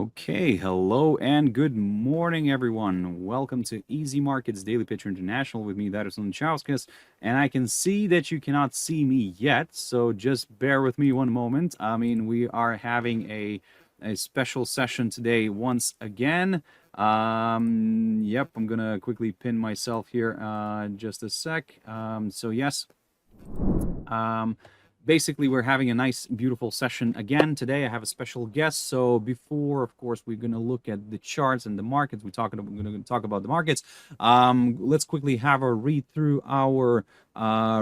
Okay, hello and good morning, everyone. Welcome to Easy Markets Daily Picture International with me, Darius Lunchauskas. And I can see that you cannot see me yet, so just bear with me one moment. We are having a special session today once again. Yep, I'm gonna quickly pin myself here just a sec. Yes. Basically, we're having a nice, beautiful session again today. I have a special guest. So before, of course, we're going to look at the charts and the markets. We're going to talk about the markets. Let's quickly have a read through our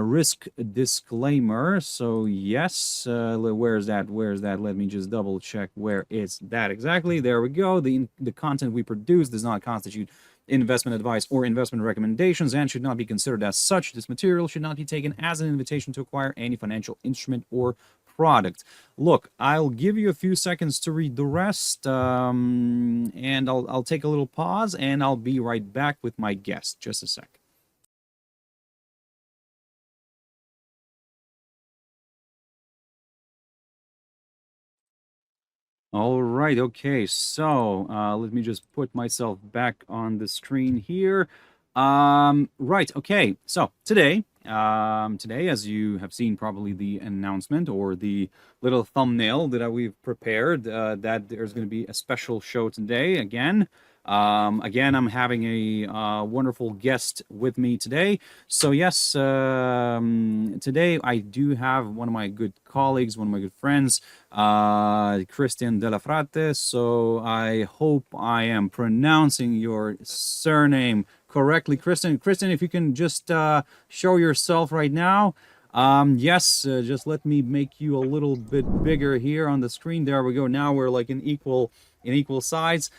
risk disclaimer. So yes, where is that? Where is that? Let me just double check where it's that exactly. There we go. The content we produce does not constitute investment advice or investment recommendations and should not be considered as such. This material should not be taken as an invitation to acquire any financial instrument or product. Look, I'll give you a few seconds to read the rest, and I'll take a little pause, and I'll be right back with my guest. Just a sec. All right, okay, so let me just put myself back on the screen here. Right, okay, so today, as you have seen probably the announcement or the little thumbnail that we've prepared, that there's going to be a special show today again. Again, I'm having a wonderful guest with me today. So yes, today I do have one of my good colleagues, one of my good friends, Cristian Delle Fratte. So I hope I am pronouncing your surname correctly, Cristian. Cristian, if you can just show yourself right now. Yes, just let me make you a little bit bigger here on the screen. There we go. Now we're like in equal sizes.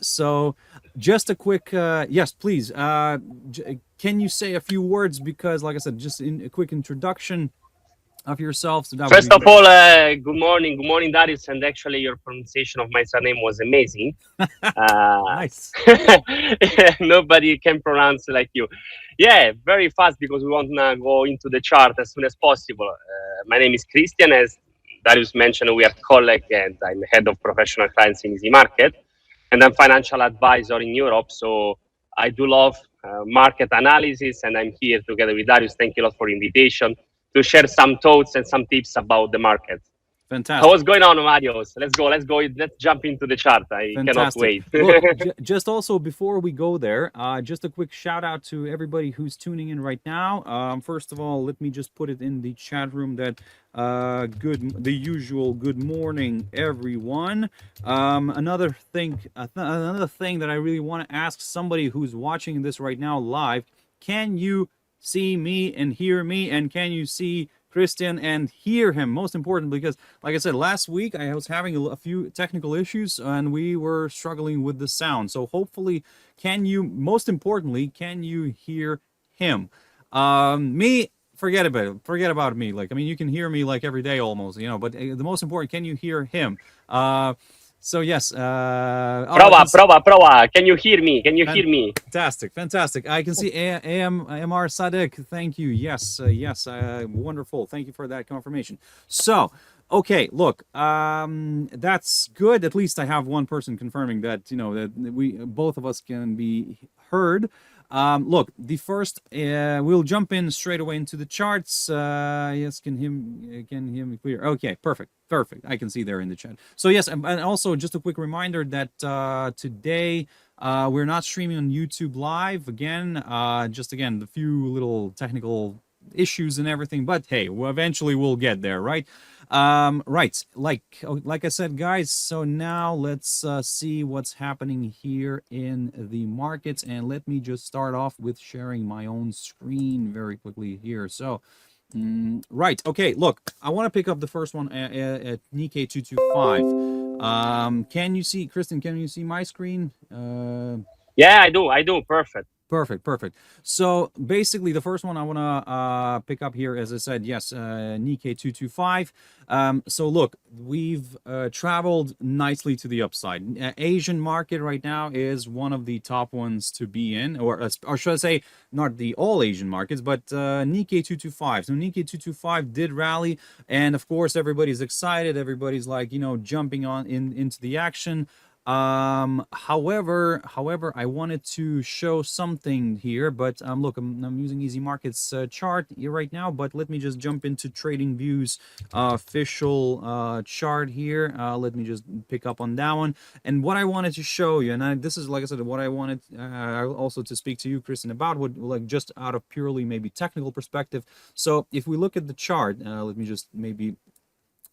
So just a quick yes, please. Can you say a few words, because like I said, just in a quick introduction of yourself, so that would First be of all, good morning, Darius. And actually, your pronunciation of my surname was amazing. nice. Nobody can pronounce like you. Yeah, very fast because we want to go into the chart as soon as possible. My name is Christian. As Darius mentioned, we are colleagues, and I'm head of professional clients in Easy Market, and I'm financial advisor in Europe. So I do love market analysis, and I'm here together with Darius. Thank you a lot for the invitation to share some thoughts and some tips about the market. Fantastic. What's going on, Marios? Let's go. Let's jump into the chart. I cannot Fantastic. wait. Look, just also before we go there, just a quick shout out to everybody who's tuning in right now. First of all, let me just put it in the chat room that the usual good morning, everyone. Another thing that I really want to ask somebody who's watching this right now live: can you see me and hear me, and can you see Cristian and hear him? Most important, because like I said, last week I was having a few technical issues and we were struggling with the sound. So hopefully, most importantly, can you hear him? Me, forget about me. Like, I mean, you can hear me like every day almost, but the most important, can you hear him? So yes. Prova. Can you hear me? Can you hear me? Fantastic. I can see AMR Sadek. Thank you. Yes. Wonderful. Thank you for that confirmation. So, okay, look, that's good. At least I have one person confirming that, that we both of us can be heard. Look, the first, we'll jump in straight away into the charts. Yes, can hear me clear? Okay, perfect. I can see there in the chat. So yes, and also just a quick reminder that today we're not streaming on YouTube Live again. The few little technical issues and everything, but hey, eventually we'll get there, right? Right, like I said, guys, so now let's see what's happening here in the markets, and let me just start off with sharing my own screen very quickly here. So right, okay, look, I want to pick up the first one at Nikkei 225. Can you see, Cristian, can you see my screen? Yeah, I do. Perfect. Perfect, perfect. So basically, the first one I want to pick up here, as I said, yes, Nikkei 225. So look, we've traveled nicely to the upside. Asian market right now is one of the top ones to be in, or should I say, not the all Asian markets, but Nikkei 225. So Nikkei 225 did rally, and of course, everybody's excited. Everybody's like, jumping on into the action. However, I wanted to show something here, but look, I'm using Easy Markets chart here right now, but let me just jump into Trading Views official chart here. Let me just pick up on that one. And what I wanted to show you, and this is, like I said, what I wanted also to speak to you, Cristian, about, would, like, just out of purely maybe technical perspective. So if we look at the chart, let me just maybe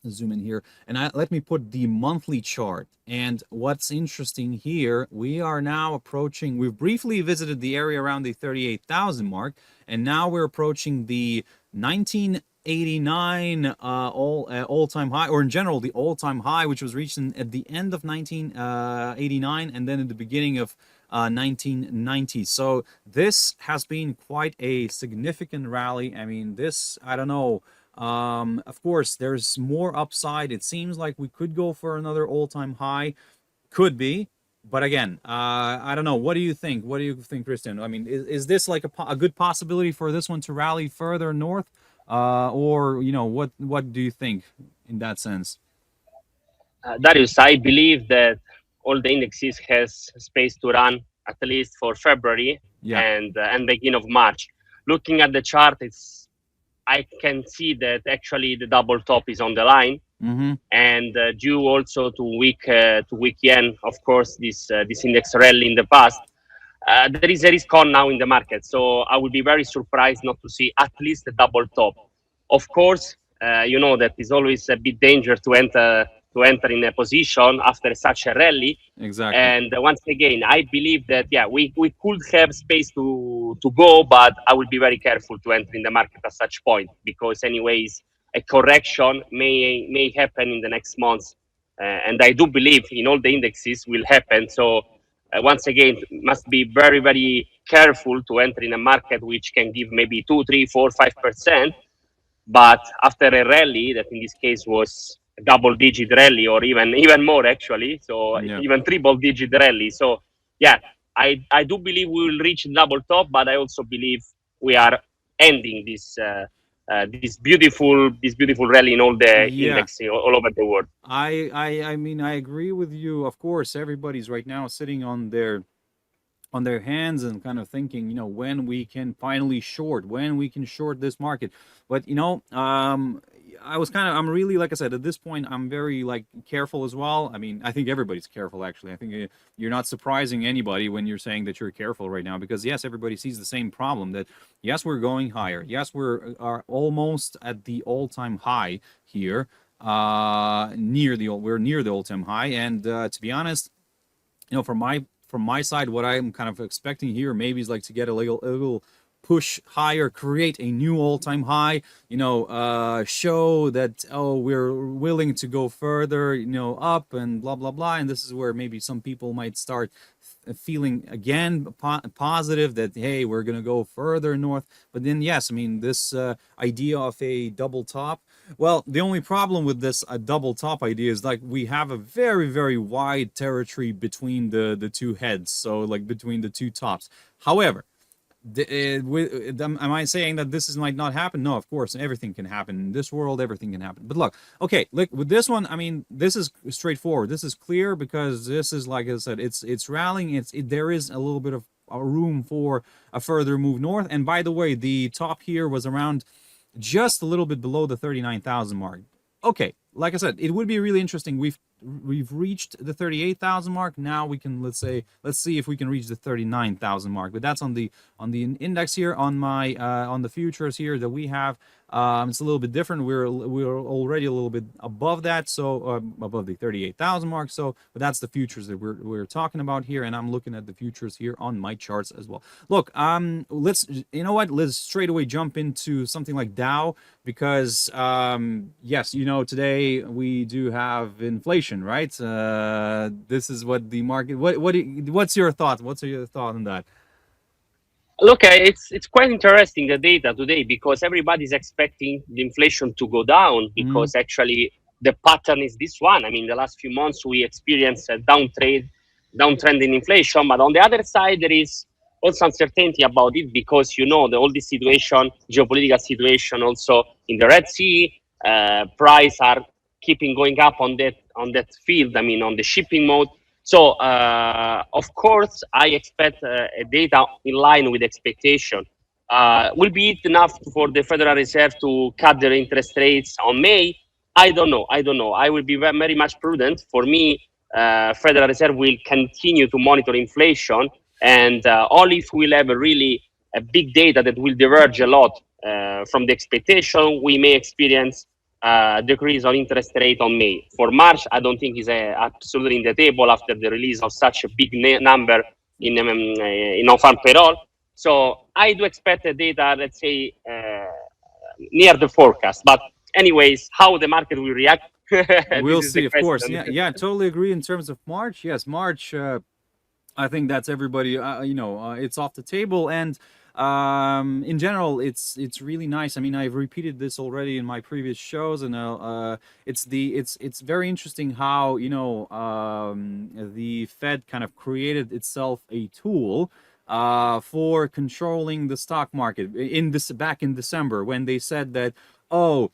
zoom in here, and let me put the monthly chart. And what's interesting here, we are now approaching, we've briefly visited the area around the 38,000 mark, and now we're approaching the 1989 all-time high, or in general the all-time high, which was reached at the end of 1989 and then in the beginning of 1990. So this has been quite a significant rally. I mean, this, I don't know. Of course, there's more upside. It seems like we could go for another all-time high. Could be. But again, I don't know. What do you think? What do you think, Cristian? I mean, is this like a good possibility for this one to rally further north? Or, what do you think in that sense? Darius, I believe that all the indexes has space to run at least for February Yeah. and beginning of March. Looking at the chart, I can see that actually the double top is on the line, and due also to weak yen, of course, this index rally in the past. There is a risk on now in the market, so I would be very surprised not to see at least a double top. Of course, you know that it's always a bit dangerous to enter in a position after such a rally. Exactly. And once again, I believe that we could have space to go, but I will be very careful to enter in the market at such point, because anyways, a correction may happen in the next months, and I do believe in all the indexes will happen. So once again, must be very, very careful to enter in a market which can give maybe 2, 3, 4, 5%. But after a rally, that in this case was a double-digit rally, or even more actually, so Yeah. even triple-digit rally. So yeah, I do believe we will reach double top, but I also believe we are ending this beautiful rally in all the Yeah. index all over the world. I mean, I agree with you. Of course, everybody's right now sitting on their hands and kind of thinking, when we can finally when we can short this market. But I'm really, like I said, at this point, I'm very, like, careful as well. I mean, I think everybody's careful, actually. I think you're not surprising anybody when you're saying that you're careful right now, because yes, everybody sees the same problem, that yes, we're going higher. Yes, are almost at the all-time high here. We're near the all-time high. And to be honest, from my side, what I'm kind of expecting here maybe is like to get a little push higher, create a new all-time high, show that, oh, we're willing to go further, up, and blah blah blah. And this is where maybe some people might start feeling again positive that, hey, we're gonna go further north. But then yes, I mean, this idea of a double top, well, the only problem with this double top idea is, like, we have a very, very wide territory between the two heads, so, like, between the two tops. However, am I saying that this might not happen? No, of course, everything can happen in this world. Everything can happen. But look, with this one, I mean, this is straightforward. This is clear, because this is, like I said, it's rallying. There is a little bit of a room for a further move north. And by the way, the top here was around just a little bit below the 39,000 mark. Okay, like I said, it would be really interesting. We've reached the 38,000 mark. Now we can, let's see if we can reach the 39,000 mark. But that's on the index here. On my on the futures here that we have, it's a little bit different. We're already a little bit above that, so above the 38,000 mark. So, but that's the futures that we're talking about here, and I'm looking at the futures here on my charts as well. Look, let's straight away jump into something like Dow, because yes, today we do have inflation, right? This is what the market. What's your thought? What's your thought on that? Look, it's quite interesting the data today because everybody's expecting the inflation to go down Mm, because actually the pattern is this one. I mean, the last few months we experienced a downtrend in inflation, but on the other side there is also uncertainty about it because all this situation, geopolitical situation, also in the Red Sea, price are keeping going up on that field. I mean, on the shipping mode. So, of course, I expect a data in line with expectation. Will be it enough for the Federal Reserve to cut their interest rates on May? I don't know. I don't know. I will be very much prudent. For me, Federal Reserve will continue to monitor inflation, and only if we'll have a big data that will diverge a lot from the expectation, we may experience decrease on interest rate on May. For March, I don't think is absolutely in the table after the release of such a big number in on-farm payroll. So I do expect the data, let's say, near the forecast. But anyways, how the market will react, this we'll is the see, of course. question. Yeah, yeah, totally agree in terms of March. Yes, March. I think that's everybody. It's off the table, and in general, it's really nice. I mean, I've repeated this already in my previous shows, and it's very interesting how the Fed kind of created itself a tool for controlling the stock market in this back in December when they said that, oh,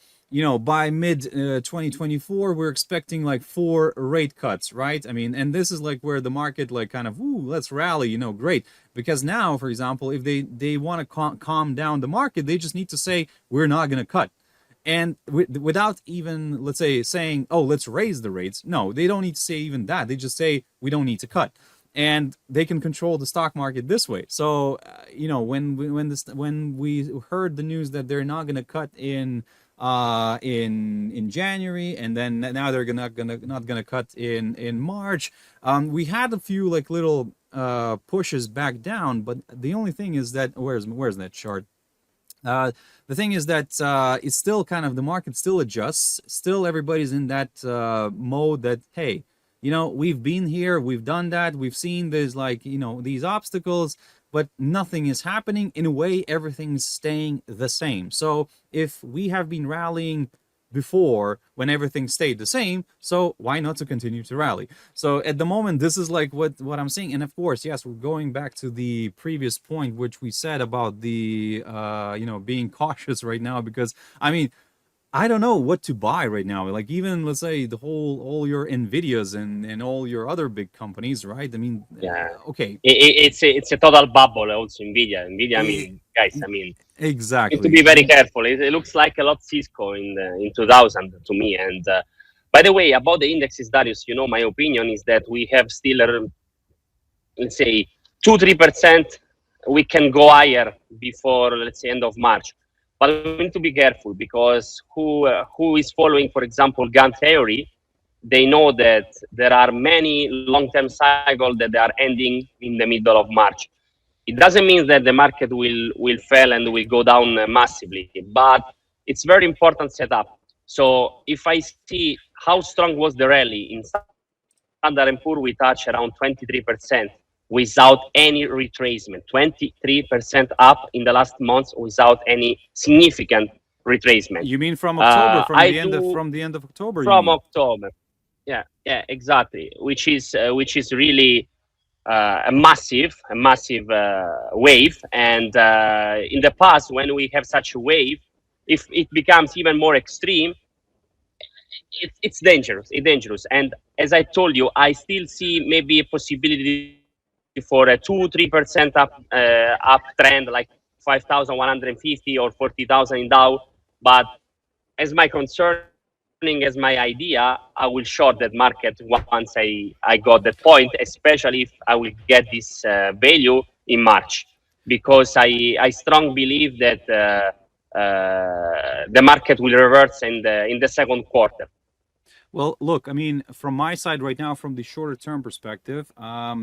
by mid 2024 we're expecting like 4 rate cuts, right? I mean, and this is like where the market like kind of, ooh, let's rally, great. Because now, for example, if they want to calm down the market, they just need to say we're not going to cut. And without even, let's say, saying, oh, let's raise the rates. No, they don't need to say even that. They just say we don't need to cut, and they can control the stock market this way. So when we heard the news that they're not going to cut in January, and then now they're not gonna cut in March. We had a few like little pushes back down, but the only thing is that where's that chart? The thing is that it's still kind of, the market still adjusts. Still, everybody's in that mode that, hey, we've been here, we've done that, we've seen there's like these obstacles, but nothing is happening. In a way, everything's staying the same. So if we have been rallying before when everything stayed the same, so why not to continue to rally? So at the moment, this is like what I'm saying. And of course, yes, we're going back to the previous point which we said about the being cautious right now, because I mean, I don't know what to buy right now. Like, even let's say all your Nvidias and all your other big companies, right? I mean, Yeah, okay, it's a total bubble. Also, Nvidia. Nvidia. I e- mean, guys. I mean, need to exactly. be very careful. It looks like a lot Cisco in 2000 to me. And by the way, about the indexes, Darius, my opinion is that we have still, let's say, 2-3%. We can go higher before, let's say, end of March. But we need to be careful because who is following, for example, gun theory, they know that there are many long-term cycles that are ending in the middle of March. It doesn't mean that the market will fail and will go down massively, but it's very important setup. So if I see how strong was the rally in Standard & Poor, we touched around 23% without any retracement. 23% up in the last month without any significant retracement. You mean from October, I do from the end of October? You from mean? October. Yeah, exactly. Which is really a massive wave. And in the past, when we have such a wave, if it becomes even more extreme, it's dangerous. It's dangerous. And as I told you, I still see maybe a possibility for a 2-3% uptrend, like 5,150 or 40,000 in Dow. But as my concerning as my idea, I will short that market once I got that point, especially if I will get this value in March, because I strong believe that the market will reverse in the second quarter. Well, look, I mean, from my side right now, from the shorter term perspective,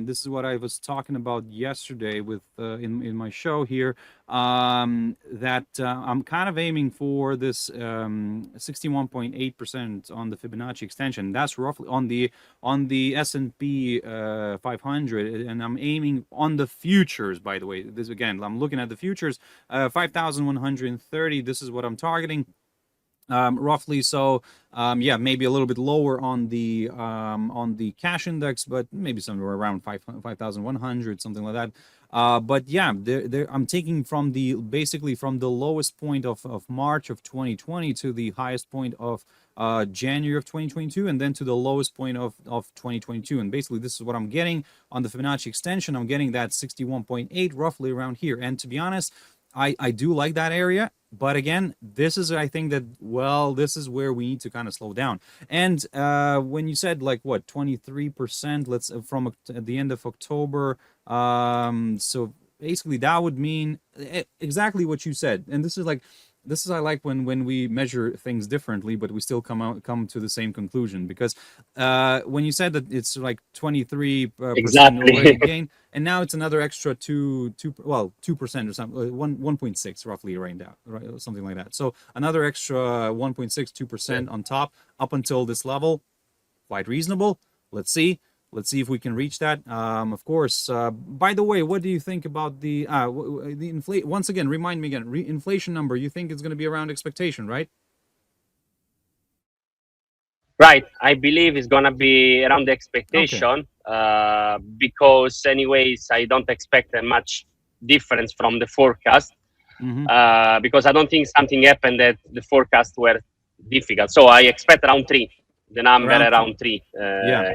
this is what I was talking about yesterday with in my show here. That I'm kind of aiming for this 61.8% on the Fibonacci extension. That's roughly on the S&P 500, and I'm aiming on the futures. By the way, this again, I'm looking at the futures, 5,130. This is what I'm targeting. Roughly. So yeah, maybe a little bit lower on the cash index, but maybe somewhere around 5,100, something like that. But yeah, I'm taking from the basically from the lowest point of March of 2020 to the highest point of January of 2022, and then to the lowest point of 2022. And basically, this is what I'm getting on the Fibonacci extension. I'm getting that 61.8 roughly around here. And to be honest, I do like that area, but again, this is, I think that, well, this is where we need to kind of slow down. And when you said like what 23%, let's from at the end of October, so basically that would mean exactly what you said. And this is I like when we measure things differently, but we still come to the same conclusion, because when you said that it's like 23% already Exactly. gain, and now it's another extra 2% or something, 1.6 roughly right now, right, something like that. So another extra 1.62% on top up until this level, quite reasonable. Let's see. Let's see if we can reach that. Of course. By the way, what do you think about the inflation? Once again, remind me again. Inflation number. You think it's going to be around expectation, right? Right. I believe it's gonna be around the Okay. expectation, because anyways, I don't expect a much difference from the forecast, Mm-hmm. because I don't think something happened that the forecasts were difficult. So I expect around three, the number Around three. around three. Yeah.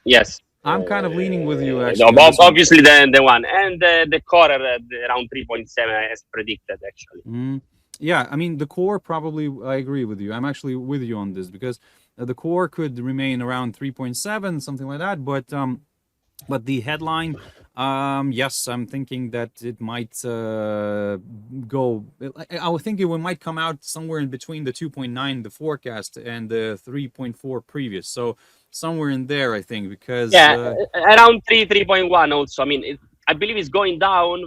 Yes. I'm kind of leaning with you actually on this one. Obviously, the one and the core around 3.7 as predicted actually. Mm. Yeah, I mean the core probably I agree with you. I'm actually with you on this, because the core could remain around 3.7, something like that, but the headline, yes, I'm thinking that it might go. I would think it might come out somewhere in between the 2.9, the forecast, and the 3.4 previous. So somewhere in there, I think, because Yeah, around 3.1 also. I mean, I believe it's going down,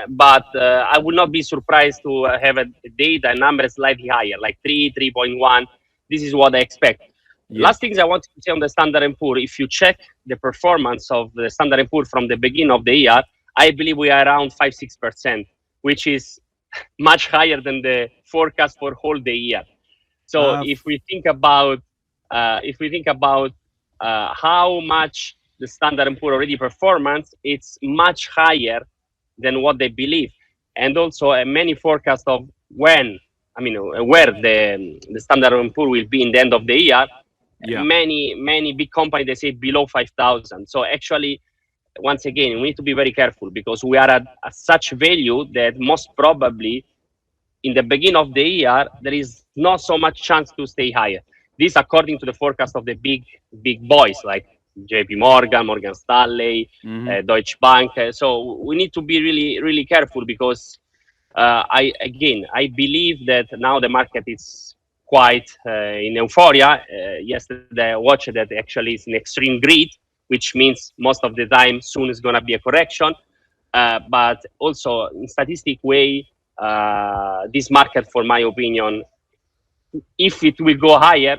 but I would not be surprised to have a data number slightly higher, like 3.1. This is what I expect. yeah, Last things I want to say on the Standard and Poor, if you check the performance of the Standard and Poor from the beginning of the year, I believe we are around 5-6%, which is much higher than the forecast for whole the year. So uh, if we think about how much the Standard and Poor already performance, it's much higher than what they believe, and also many forecasts of when, I mean, where the Standard and Poor will be in the end of the year. yeah. Many big companies, they say below 5,000. So actually, once again, we need to be very careful, because we are at such value that most probably in the beginning of the year, there is not so much chance to stay higher. This according to the forecast of the big boys like JP Morgan, Morgan Stanley, Hmm. Deutsche Bank. So we need to be really careful, because I believe that now the market is quite in euphoria. Yesterday I watched that actually it's in extreme greed, which means most of the time soon is going to be a correction. But also in statistic way, this market, for my opinion, if it will go higher,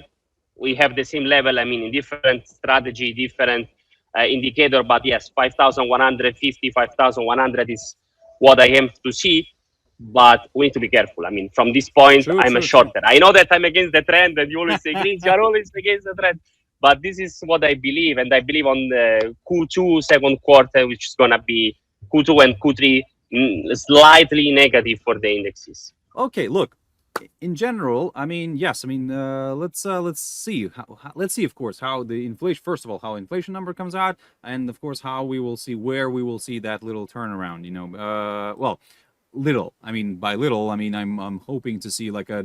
we have the same level. I mean, in different strategy, different indicator. But yes, 5,150, 5,100 is what I aim to see. But we need to be careful. I mean, from this point, True, I'm a true, true. shorter. I know that I'm against the trend, and you always say, Chris, you are always against the trend. But this is what I believe, and I believe on the Q2 second quarter, which is gonna be Q2 and Q3 slightly negative for the indexes. Okay, look, in general, I mean, yes, I mean, let's see let's see, of course, how the inflation, first of all, how inflation number comes out, and of course how we will see where we will see that little turnaround, well, little, I mean, by little, I mean, I'm hoping to see like a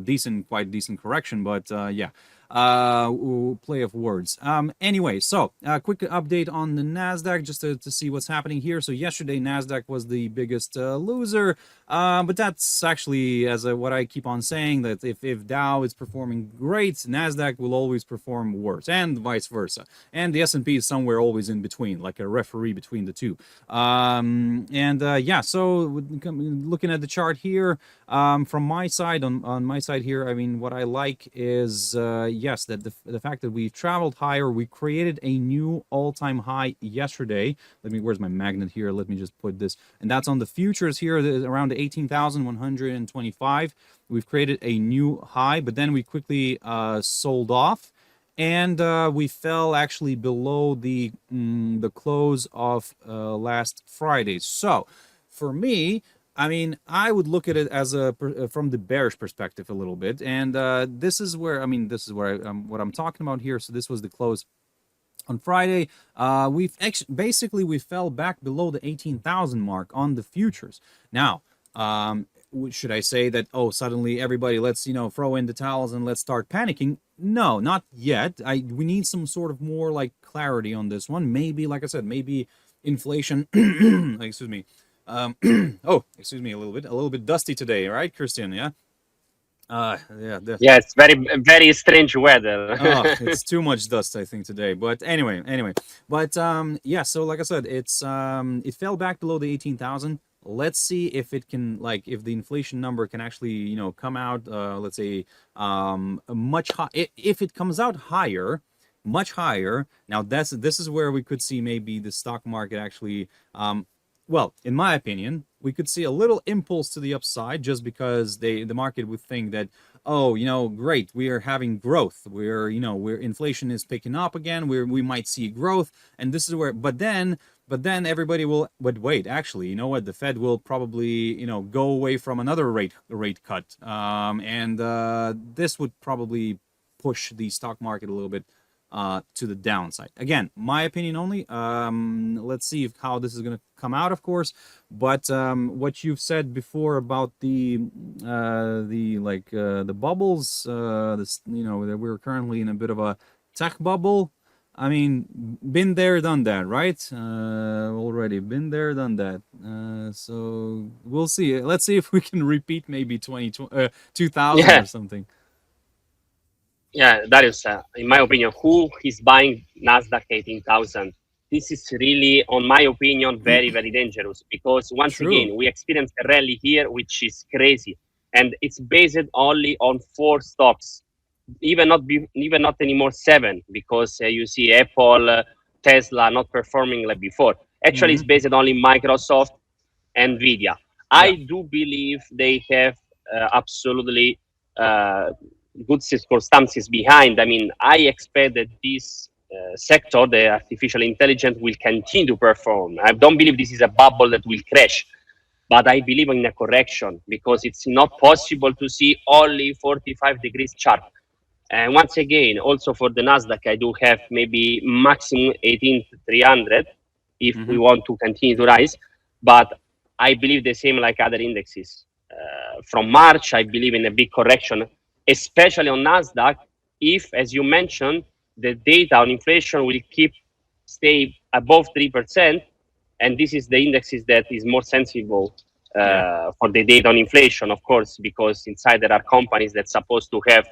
quite decent correction, but yeah. play of words. Anyway, so quick update on the Nasdaq just to see what's happening here. So yesterday Nasdaq was the biggest loser, but that's actually what I keep on saying, that if Dow is performing great, Nasdaq will always perform worse, and vice versa. And the S&P is somewhere always in between, like a referee between the two. Yeah, so looking at the chart here, from my side, on my side here, I mean, what I like is yes, that the fact that we've traveled higher, we created a new all-time high yesterday. Where's my magnet here? Let me just put this, and that's on the futures here, around 18,125. We've created a new high, but then we quickly sold off, and we fell actually below the close of last Friday. So for me, I mean, I would look at it as from the bearish perspective a little bit, and this is where what I'm talking about here. So this was the close on Friday. We fell back below the 18,000 mark on the futures. Now, should I say that, oh, suddenly everybody, let's throw in the towels and let's start panicking? No, not yet. We need some sort of more like clarity on this one. Maybe, like I said, maybe inflation. Excuse me. Oh, excuse me, a little bit dusty today, right, Christian? Yeah. Yeah. Yeah, it's very, very strange weather. It's too much dust, I think, today. But anyway. But yeah. So like I said, it fell back below the 18,000. Let's see if it can, if the inflation number can actually, come out. Let's say much high. If it comes out higher, much higher. Now this is where we could see maybe the stock market actually. Well, in my opinion, we could see a little impulse to the upside, just because the market would think that, oh, great, we are having growth. We're inflation is picking up again. We might see growth, and this is where. But then everybody will. But wait, actually, you know what? The Fed will probably go away from another rate cut, and this would probably push the stock market a little bit to the downside. Again, my opinion only. Let's see how this is going to come out, of course. But what you've said before about the bubbles, that we're currently in a bit of a tech bubble. I mean, been there, done that, right? Already been there, done that. So we'll see. Let's see if we can repeat maybe 2000 Yeah. or something. Yeah, that is, in my opinion, who is buying Nasdaq 18,000? This is really, on my opinion, very, very dangerous, because once again, we experienced a rally here, which is crazy, and it's based only on 4 stocks, even not anymore 7, because you see Apple, Tesla not performing like before. Actually, it's based only Microsoft, Nvidia. I do believe they have absolutely good circumstances behind. I mean, I expect that this sector, the artificial intelligence, will continue to perform. I don't believe this is a bubble that will crash, but I believe in a correction, because it's not possible to see only 45 degrees chart. And once again, also for the Nasdaq, I do have maybe maximum 18,300 if we want to continue to rise. But I believe the same like other indexes. From March, I believe in a big correction, especially on Nasdaq, if, as you mentioned, the data on inflation will stay above 3%, and this is the indexes that is more sensible for the data on inflation, of course, because inside there are companies that's supposed to have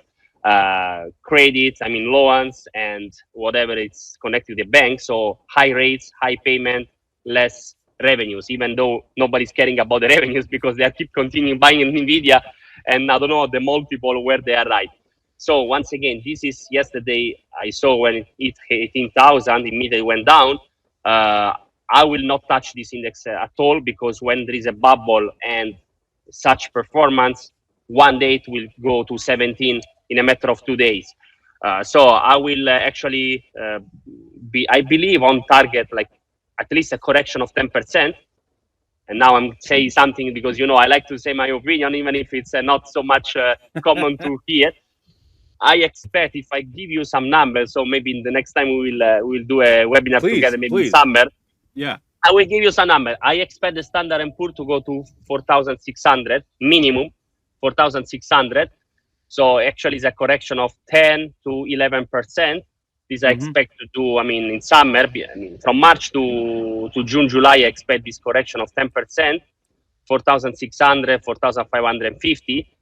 credits, I mean loans, and whatever it's connected to the bank. So high rates, high payment, less revenues, even though nobody's caring about the revenues, because they keep continuing buying Nvidia, and I don't know the multiple where they are right. So once again, this is yesterday. I saw when it hit 18,000, immediately went down. I will not touch this index at all, because when there is a bubble and such performance, one day it will go to 17 in a matter of 2 days. So I will actually I believe on target, like at least a correction of 10%. And now I'm saying something because, I like to say my opinion, even if it's not so much common to hear. I expect, if I give you some numbers, so maybe in the next time we'll do a webinar together, maybe in summer. Yeah. I will give you some numbers. I expect the Standard & Poor to go to 4,600 minimum, 4,600. So actually, it's a correction of 10 to 11%. This I Mm-hmm. expect to do. I mean, in summer, from March to June, July, I expect this correction of 10%, 4,600, 4,550.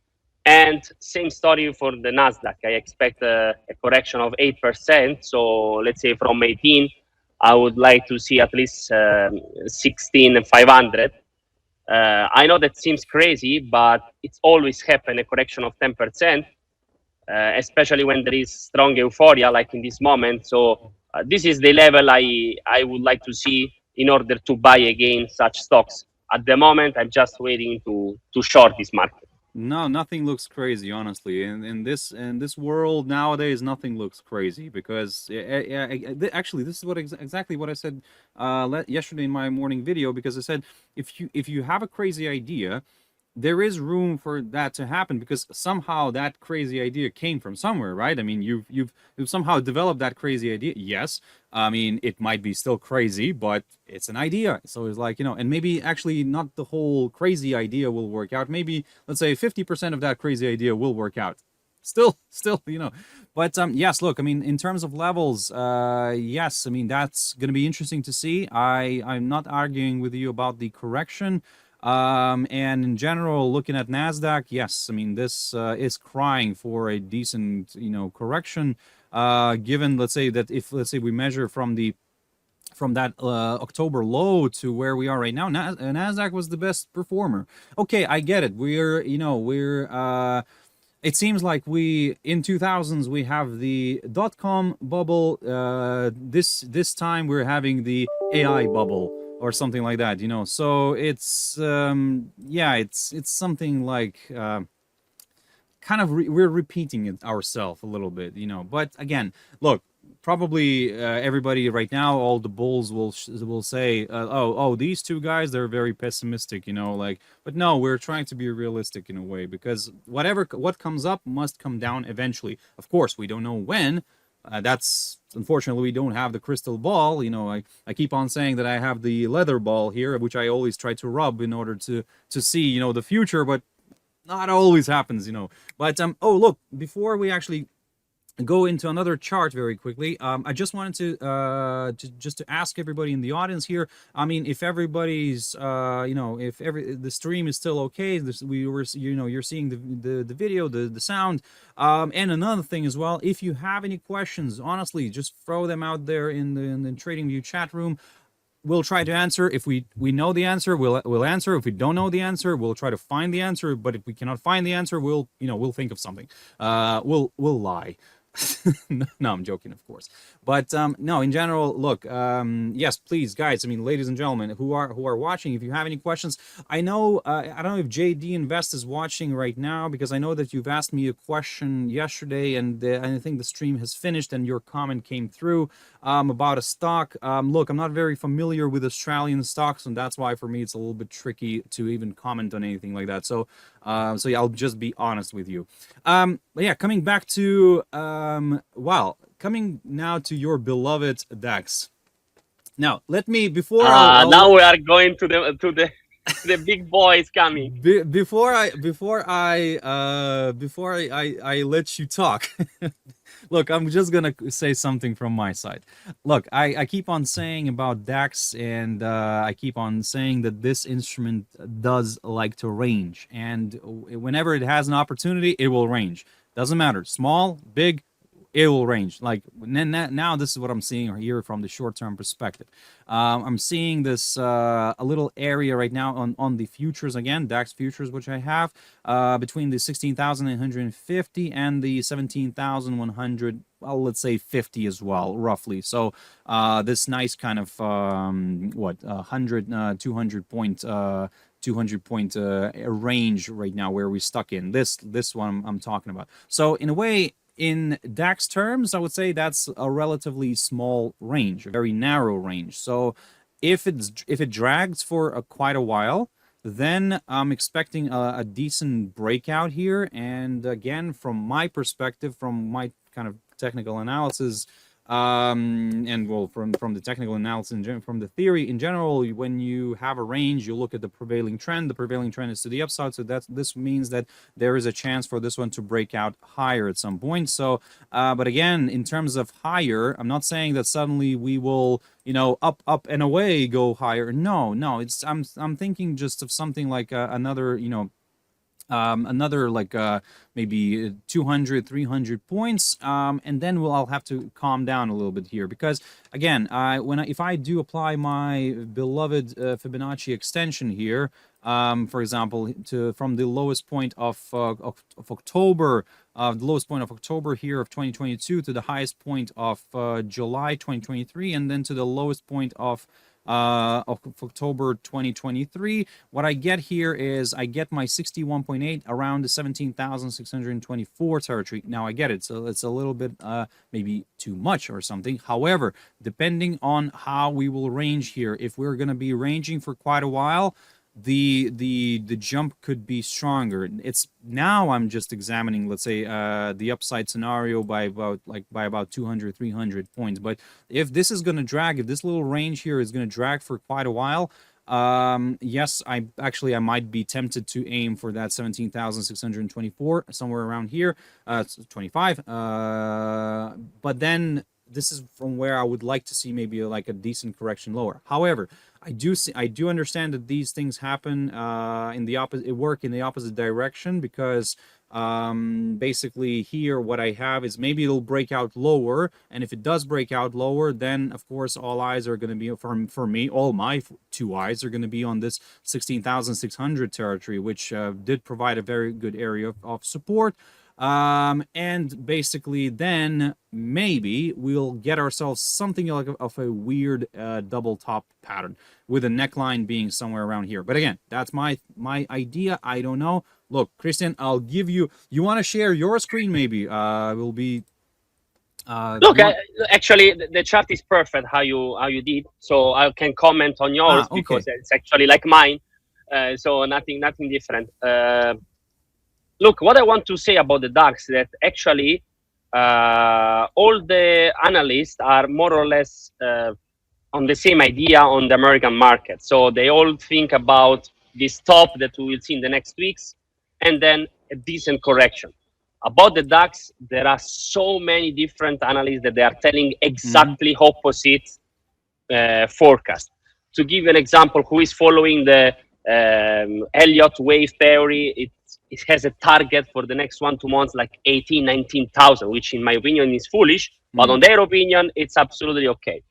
And same story for the Nasdaq. I expect a correction of 8%. So let's say from 18, I would like to see at least 16,500. I know that seems crazy, but it's always happened a correction of 10%, especially when there is strong euphoria, like in this moment. So this is the level I would like to see in order to buy again such stocks. At the moment, I'm just waiting to short this market. No, nothing looks crazy, honestly. In this world nowadays, nothing looks crazy because actually, this is what exactly what I said yesterday in my morning video. Because I said if you have a crazy idea, there is room for that to happen because somehow that crazy idea came from somewhere, right? I mean, you've somehow developed that crazy idea. Yes, I mean it might be still crazy, but it's an idea. So it's like, and maybe actually not the whole crazy idea will work out. Maybe let's say 50% of that crazy idea will work out. Still. But yes, look, I mean, in terms of levels, yes, I mean that's going to be interesting to see. I'm not arguing with you about the correction. And in general, looking at Nasdaq, yes, I mean this is crying for a decent, correction. Given, let's say that if let's say we measure from that October low to where we are right now, Nasdaq was the best performer. Okay, I get it. It seems like we in 2000s we have the dot-com bubble. This time we're having the AI bubble or something like that. So it's yeah, it's something like kind of we're repeating it ourselves a little bit. But again, look. Probably everybody right now, all the bulls will say, "Oh, these two guys, they're very pessimistic," like. But no, we're trying to be realistic in a way because what comes up must come down eventually. Of course, we don't know when. That's unfortunately we don't have the crystal ball. I keep on saying that I have the leather ball here, which I always try to rub in order to see the future, but not always happens. But oh look, before we actually go into another chart very quickly. I just wanted to ask everybody in the audience here. I mean, if everybody's, if the stream is still okay, you're seeing the video, the sound, and another thing as well. If you have any questions, honestly, just throw them out there in the TradingView chat room. We'll try to answer. If we know the answer, we'll answer. If we don't know the answer, we'll try to find the answer. But if we cannot find the answer, we'll think of something. We'll lie. No, I'm joking, of course. But no, in general, look, yes, please, guys. I mean, ladies and gentlemen, who are watching, if you have any questions, I know I don't know if JD Invest is watching right now because I know that you've asked me a question yesterday, and I think the stream has finished, and your comment came through about a stock. Look, I'm not very familiar with Australian stocks, and that's why for me it's a little bit tricky to even comment on anything like that. So yeah, I'll just be honest with you. But yeah, coming back to coming now to your beloved DAX. Now, let me before now we are going to the the big boys coming. Before I let you talk. Look, I'm just gonna say something from my side. Look, I keep on saying about DAX, and I keep on saying that this instrument does like to range, and whenever it has an opportunity, it will range. Doesn't matter, small, big, it will range. Like now, this is what I'm seeing here from the short-term perspective. I'm seeing this a little area right now on the futures again, DAX futures, which I have between the 16,850 and the 17,100. Well, let's say 50 as well, roughly. So this nice kind of 100, 200 point. 200 point range right now where we're stuck in this one I'm talking about. So in a way, in DAX terms, I would say that's a relatively small range, a very narrow range. So if it drags for quite a while, then I'm expecting a decent breakout here. And again, from my perspective, from my kind of technical analysis, And well, from the technical analysis, from the theory in general, when you have a range, you look at the prevailing trend. The prevailing trend is to the upside, so this means that there is a chance for this one to break out higher at some point. So, but again, in terms of higher, I'm not saying that suddenly we will, up and away go higher. No, it's I'm thinking just of something like another, another like maybe 200 300 points, and then I'll have to calm down a little bit here, because again, if I do apply my beloved Fibonacci extension here, for example, from the lowest point of October, the lowest point of October here of 2022 to the highest point of July 2023, and then to the lowest point of October 2023. What I get here is I get my 61.8 around the 17,624 territory. Now I get it, so it's a little bit maybe too much or something. However, depending on how we will range here, if we're going to be ranging for quite a while, the jump could be stronger. It's now I'm just examining, let's say, the upside scenario by about 200 300 points. But if this is going to drag, if this little range here is going to drag for quite a while, yes, I might be tempted to aim for that 17,624, somewhere around here, 25. But then this is from where I would like to see maybe like a decent correction lower. However, I do understand that these things happen in the opposite direction, because basically here what I have is maybe it'll break out lower, and if it does break out lower, then of course all eyes are going to be for me, all my two eyes are going to be on this 16,600 territory, which did provide a very good area of support. And basically then maybe we'll get ourselves something like of a weird double top pattern, with a neckline being somewhere around here. But again, that's my idea. I don't know. Look, Christian, I'll give you want to share your screen? Maybe will be look, actually the chart is perfect how you did, so I can comment on yours. Okay. Because it's actually like mine, so nothing different. Look, what I want to say about the DAX, that actually all the analysts are more or less on the same idea on the American market. So they all think about this top that we will see in the next weeks, and then a decent correction. About the DAX, there are so many different analysts that they are telling exactly opposite forecast. To give you an example, who is following the Elliott wave theory, it has a target for the next 1-2 months like 18, 19,000, which in my opinion is foolish, but on their opinion, it's absolutely okay.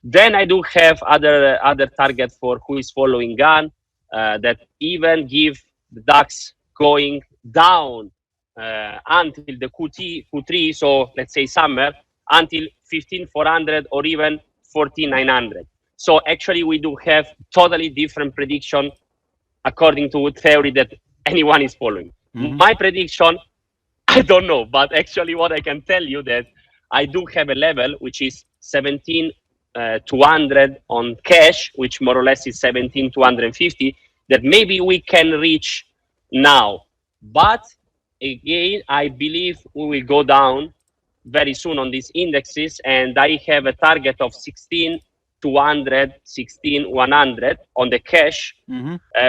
Then I do have other target for who is following GAN that even give the DAX going down until the Q3, so let's say summer, until 15,400 or even 14,900. So actually we do have totally different prediction according to theory that anyone is following. My prediction, I don't know, but actually what I can tell you that I do have a level which is 17,200 on cash, which more or less is 17,250, that maybe we can reach now. But again, I believe we will go down very soon on these indexes, and I have a target of 16,200, 16,100 on the cash,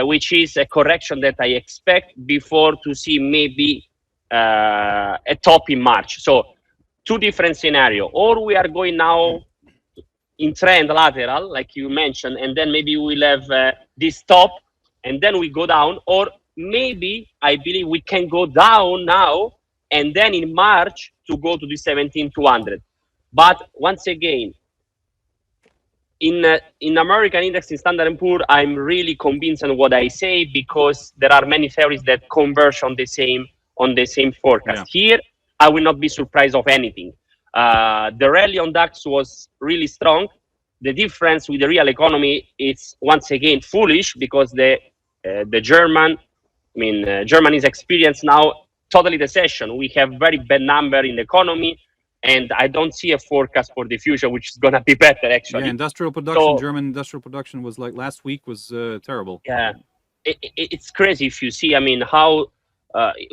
which is a correction that I expect before to see maybe a top in March. So two different scenarios. Or we are going now in trend lateral, like you mentioned, and then maybe we'll have this top, and then we go down. Or maybe I believe we can go down now, and then in March to go to the 17,200. But once again, in American index, in Standard & Poor, I'm really convinced on what I say, because there are many theories that converge on the same forecast. Yeah. Here, I will not be surprised of anything. The rally on DAX was really strong. The difference with the real economy, it's once again foolish, because the German, Germany is experienced now totally recession. We have very bad number in the economy, and I don't see a forecast for the future, which is going to be better, actually. Yeah, industrial production, German industrial production was like last week was terrible. Yeah, it's crazy if you see, how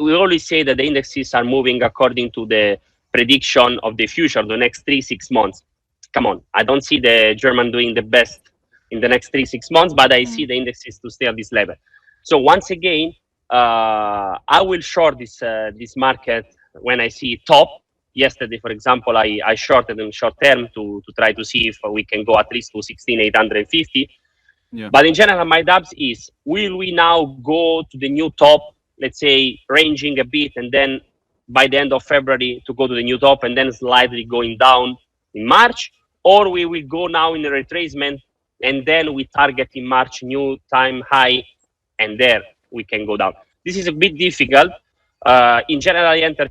we always say that the indexes are moving according to the prediction of the future, the next 3-6 months. Come on, I don't see the German doing the best in the next 3-6 months, but I see the indexes to stay at this level. So once again, I will short this market when I see top. Yesterday, for example, I shorted in short term to try to see if we can go at least to 16,850. Yeah. But in general, my doubts is, will we now go to the new top, let's say, ranging a bit, and then by the end of February to go to the new top and then slightly going down in March? Or we will go now in a retracement and then we target in March new time high, and there we can go down. This is a bit difficult. In general, I enter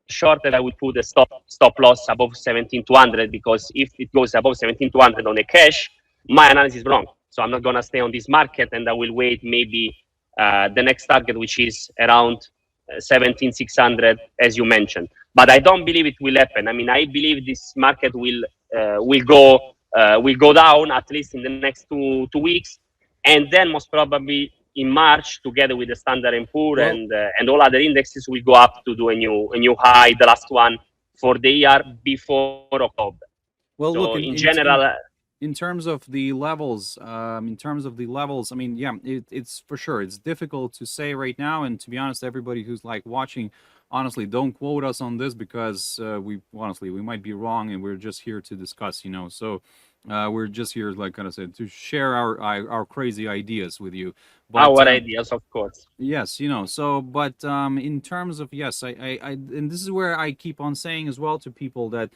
short and I would put a stop loss above 17,200, because if it goes above 17,200 on a cash, my analysis is wrong. So I'm not going to stay on this market, and I will wait maybe the next target, which is around 17,600, as you mentioned. But I don't believe it will happen. I mean, I believe this market will go down at least in the next two weeks, and then most probably in March, together with the Standard and Poor and all other indexes, will go up to do a new high, the last one for the year before October. Well, so look, in general. In terms of the levels, I mean, yeah, it's for sure. It's difficult to say right now, and to be honest, everybody who's like watching, honestly, don't quote us on this, because we might be wrong, and we're just here to discuss, So we're just here, like I said, to share our crazy ideas with you. But, our ideas, of course. Yes, so, but in terms of, yes, I and this is where I keep on saying as well to people that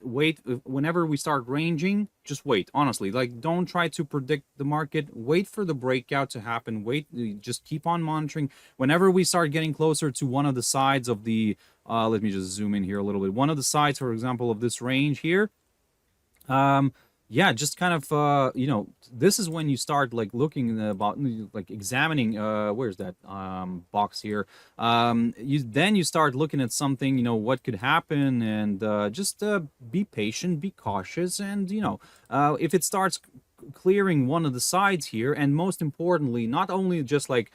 wait, whenever we start ranging, just wait, honestly, like, don't try to predict the market, wait for the breakout to happen, just keep on monitoring. Whenever we start getting closer to one of the sides of the, let me just zoom in here a little bit, one of the sides, for example, of this range here, yeah, just kind of, this is when you start like looking about, like examining, where's that box here? You start looking at something, what could happen, and just be patient, be cautious, and if it starts clearing one of the sides here, and most importantly, not only just like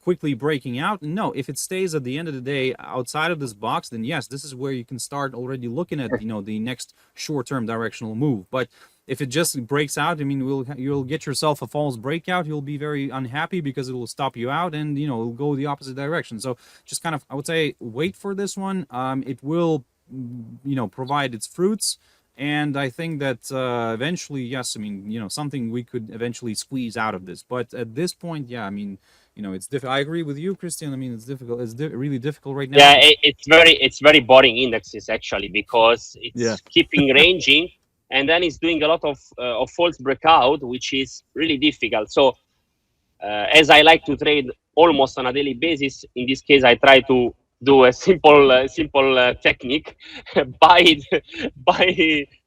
quickly breaking out, no, if it stays at the end of the day outside of this box, then yes, this is where you can start already looking at the next short-term directional move. But if it just breaks out, I mean, you'll get yourself a false breakout, you'll be very unhappy because it will stop you out, and it'll go the opposite direction. So just kind of, I would say, wait for this one. It will provide its fruits. And I think that eventually, yes, I mean, something we could eventually squeeze out of this. But at this point, yeah, I mean, it's difficult. I agree with you, Christian. I mean, it's difficult. It's really difficult right now. Yeah, it's very boring indexes, actually, because it's keeping ranging, and then it's doing a lot of false breakout, which is really difficult. So as I like to trade almost on a daily basis, in this case, I try to do a simple technique: buy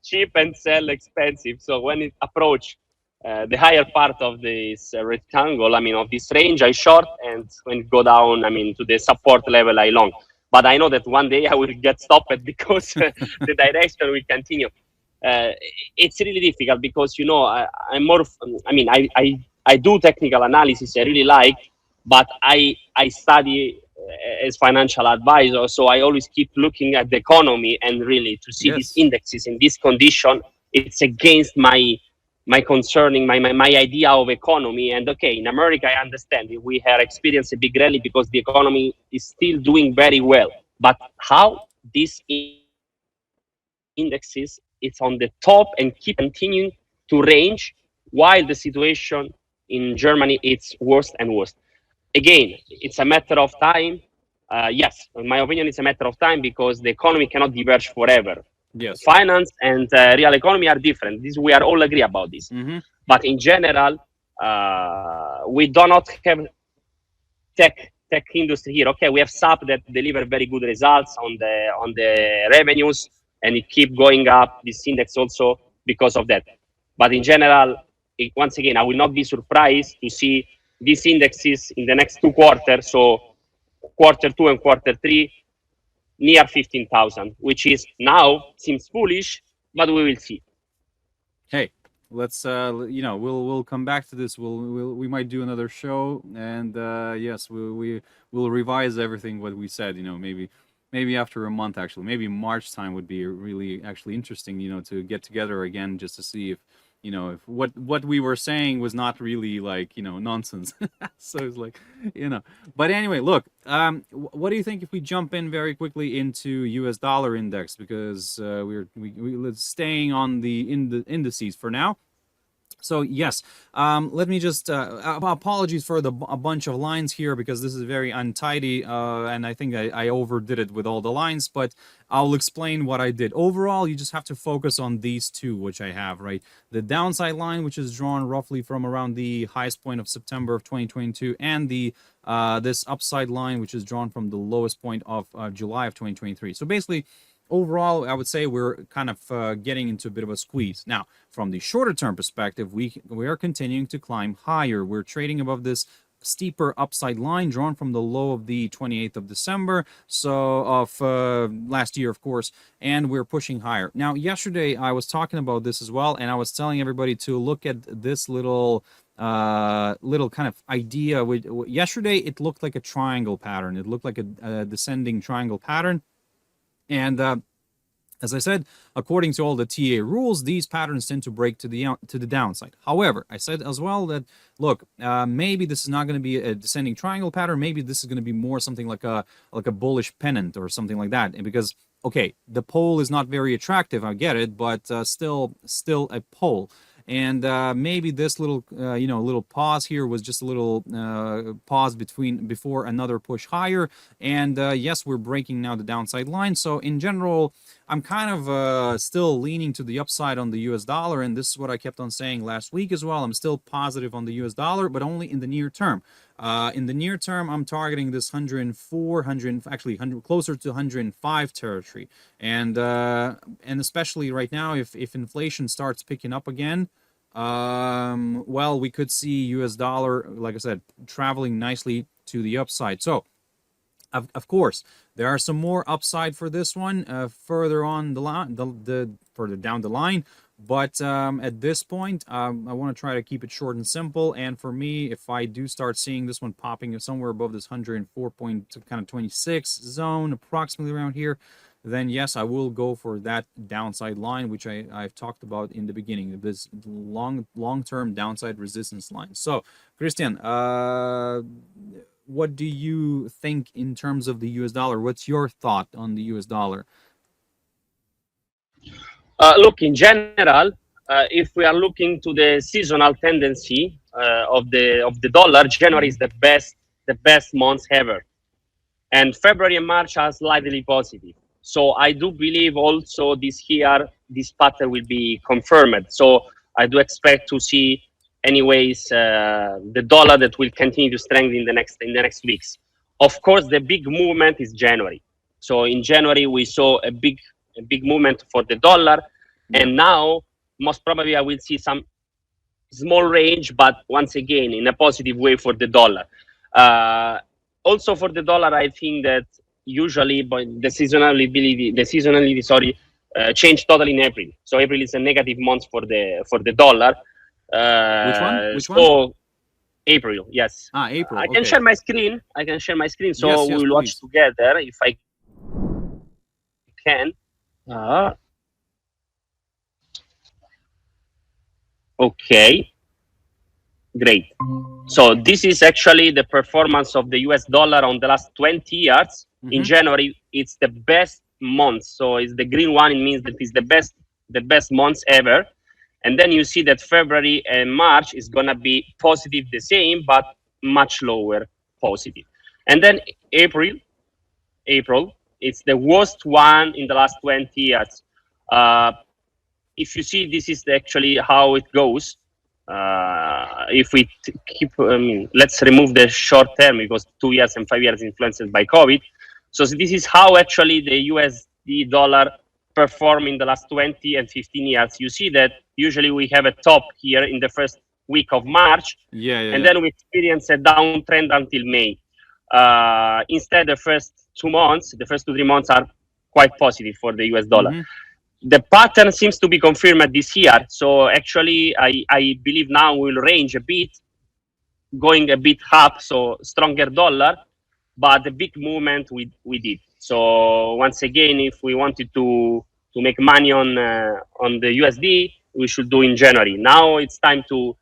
cheap and sell expensive. So when it approach the higher part of this rectangle, I mean, of this range, I short, and when it go down, I mean, to the support level, I long. But I know that one day I will get stopped because the direction will continue. It's really difficult because I'm more. I mean, I do technical analysis. I really like, but I study as financial advisor, so I always keep looking at the economy, and really to see these indexes in this condition, it's against my concerning my idea of economy. And okay, in America, I understand we have experienced a big rally because the economy is still doing very well. But how these indexes, it's on the top and keep continuing to range, while the situation in Germany it's worse and worse. Again, it's a matter of time. Yes, in my opinion, it's a matter of time because the economy cannot diverge forever. Yes. Finance and real economy are different. We are all agree about this. Mm-hmm. But in general, we do not have tech industry here. Okay, we have SAP that deliver very good results on the revenues, and it keep going up, this index also because of that. But in general, once again, I will not be surprised to see these indexes in the next 2 quarters, so quarter 2 and quarter 3, near 15,000, which is now seems foolish, but we will see. Hey, let's we'll come back to this. We might do another show, and yes, we'll revise everything what we said. Maybe maybe after a month, actually, maybe March time would be really actually interesting, to get together again just to see if, if what we were saying was not really like, nonsense. So it's like, but anyway, look, what do you think if we jump in very quickly into US dollar index, because we're staying on in the indices for now. So yes, let me just apologies for a bunch of lines here, because this is very untidy, and I think I overdid it with all the lines, but I'll explain what I did. Overall, you just have to focus on these two, which I have, right? The downside line, which is drawn roughly from around the highest point of September of 2022, and the this upside line, which is drawn from the lowest point of July of 2023. So basically, overall, I would say we're kind of getting into a bit of a squeeze. Now, from the shorter term perspective, we are continuing to climb higher. We're trading above this steeper upside line drawn from the low of the 28th of December, so of last year, of course, and we're pushing higher. Now, yesterday I was talking about this as well, and I was telling everybody to look at this little kind of idea. Yesterday, it looked like a triangle pattern. It looked like a descending triangle pattern. And as I said, according to all the TA rules, these patterns tend to break to the downside. However, I said as well that, look, maybe this is not going to be a descending triangle pattern. Maybe this is going to be more something like a bullish pennant or something like that. And because, okay, the pole is not very attractive, I get it, but still a pole. And maybe this little, little pause here was just a little pause before another push higher. And yes, we're breaking now the downside line. So in general, I'm kind of still leaning to the upside on the US dollar. And this is what I kept on saying last week as well. I'm still positive on the US dollar, but only in the near term. In the near term, I'm targeting this 104, actually 100, closer to 105 territory. And especially right now, if inflation starts picking up again, well, we could see US dollar, like I said, traveling nicely to the upside. So, of course, there are some more upside for this one further on the line, further down the line. But at this point, I want to try to keep it short and simple. And for me, if I do start seeing this one popping somewhere above this 104.26 zone, approximately around here, then yes, I will go for that downside line, which I've talked about in the beginning, this long-term downside resistance line. So, Cristian, what do you think in terms of the US dollar? What's your thought on the US dollar? Look, in general, if we are looking to the seasonal tendency of the dollar, January is the best month ever, and February and March are slightly positive. So I do believe also this year this pattern will be confirmed. So I do expect to see, anyways, the dollar that will continue to strengthen in the next weeks. Of course, the big movement is January. So in January we saw a big movement for the dollar, and now most probably I will see some small range, but once again in a positive way for the dollar. Also for the dollar, I think that usually the seasonality change totally in April. So April is a negative month for the dollar. Which one? April, yes. April. I can share my screen. So yes, we will watch together if I can. Okay, great. So this is actually the performance of the US dollar on the last 20 years. In January, it's the best month. So it's the green one. It means that it's the best months ever. And then you see that February and March is gonna be positive, the same, but much lower positive. And then April, it's the worst one in the last 20 years. If you see, this is actually how it goes. If we keep, let's remove the short term, because 2 years and 5 years influenced by COVID. So this is how actually the USD dollar performed in the last 20 and 15 years. You see that usually we have a top here in the first week of March, and then we experience a downtrend until May. Instead, the first 2 3 months are quite positive for the US dollar. The pattern seems to be confirmed this year. So actually, I believe now we'll range a bit, going a bit up, so stronger dollar, but the big movement we did. So once again, if we wanted to make money on the USD, we should do in January. Now it's time to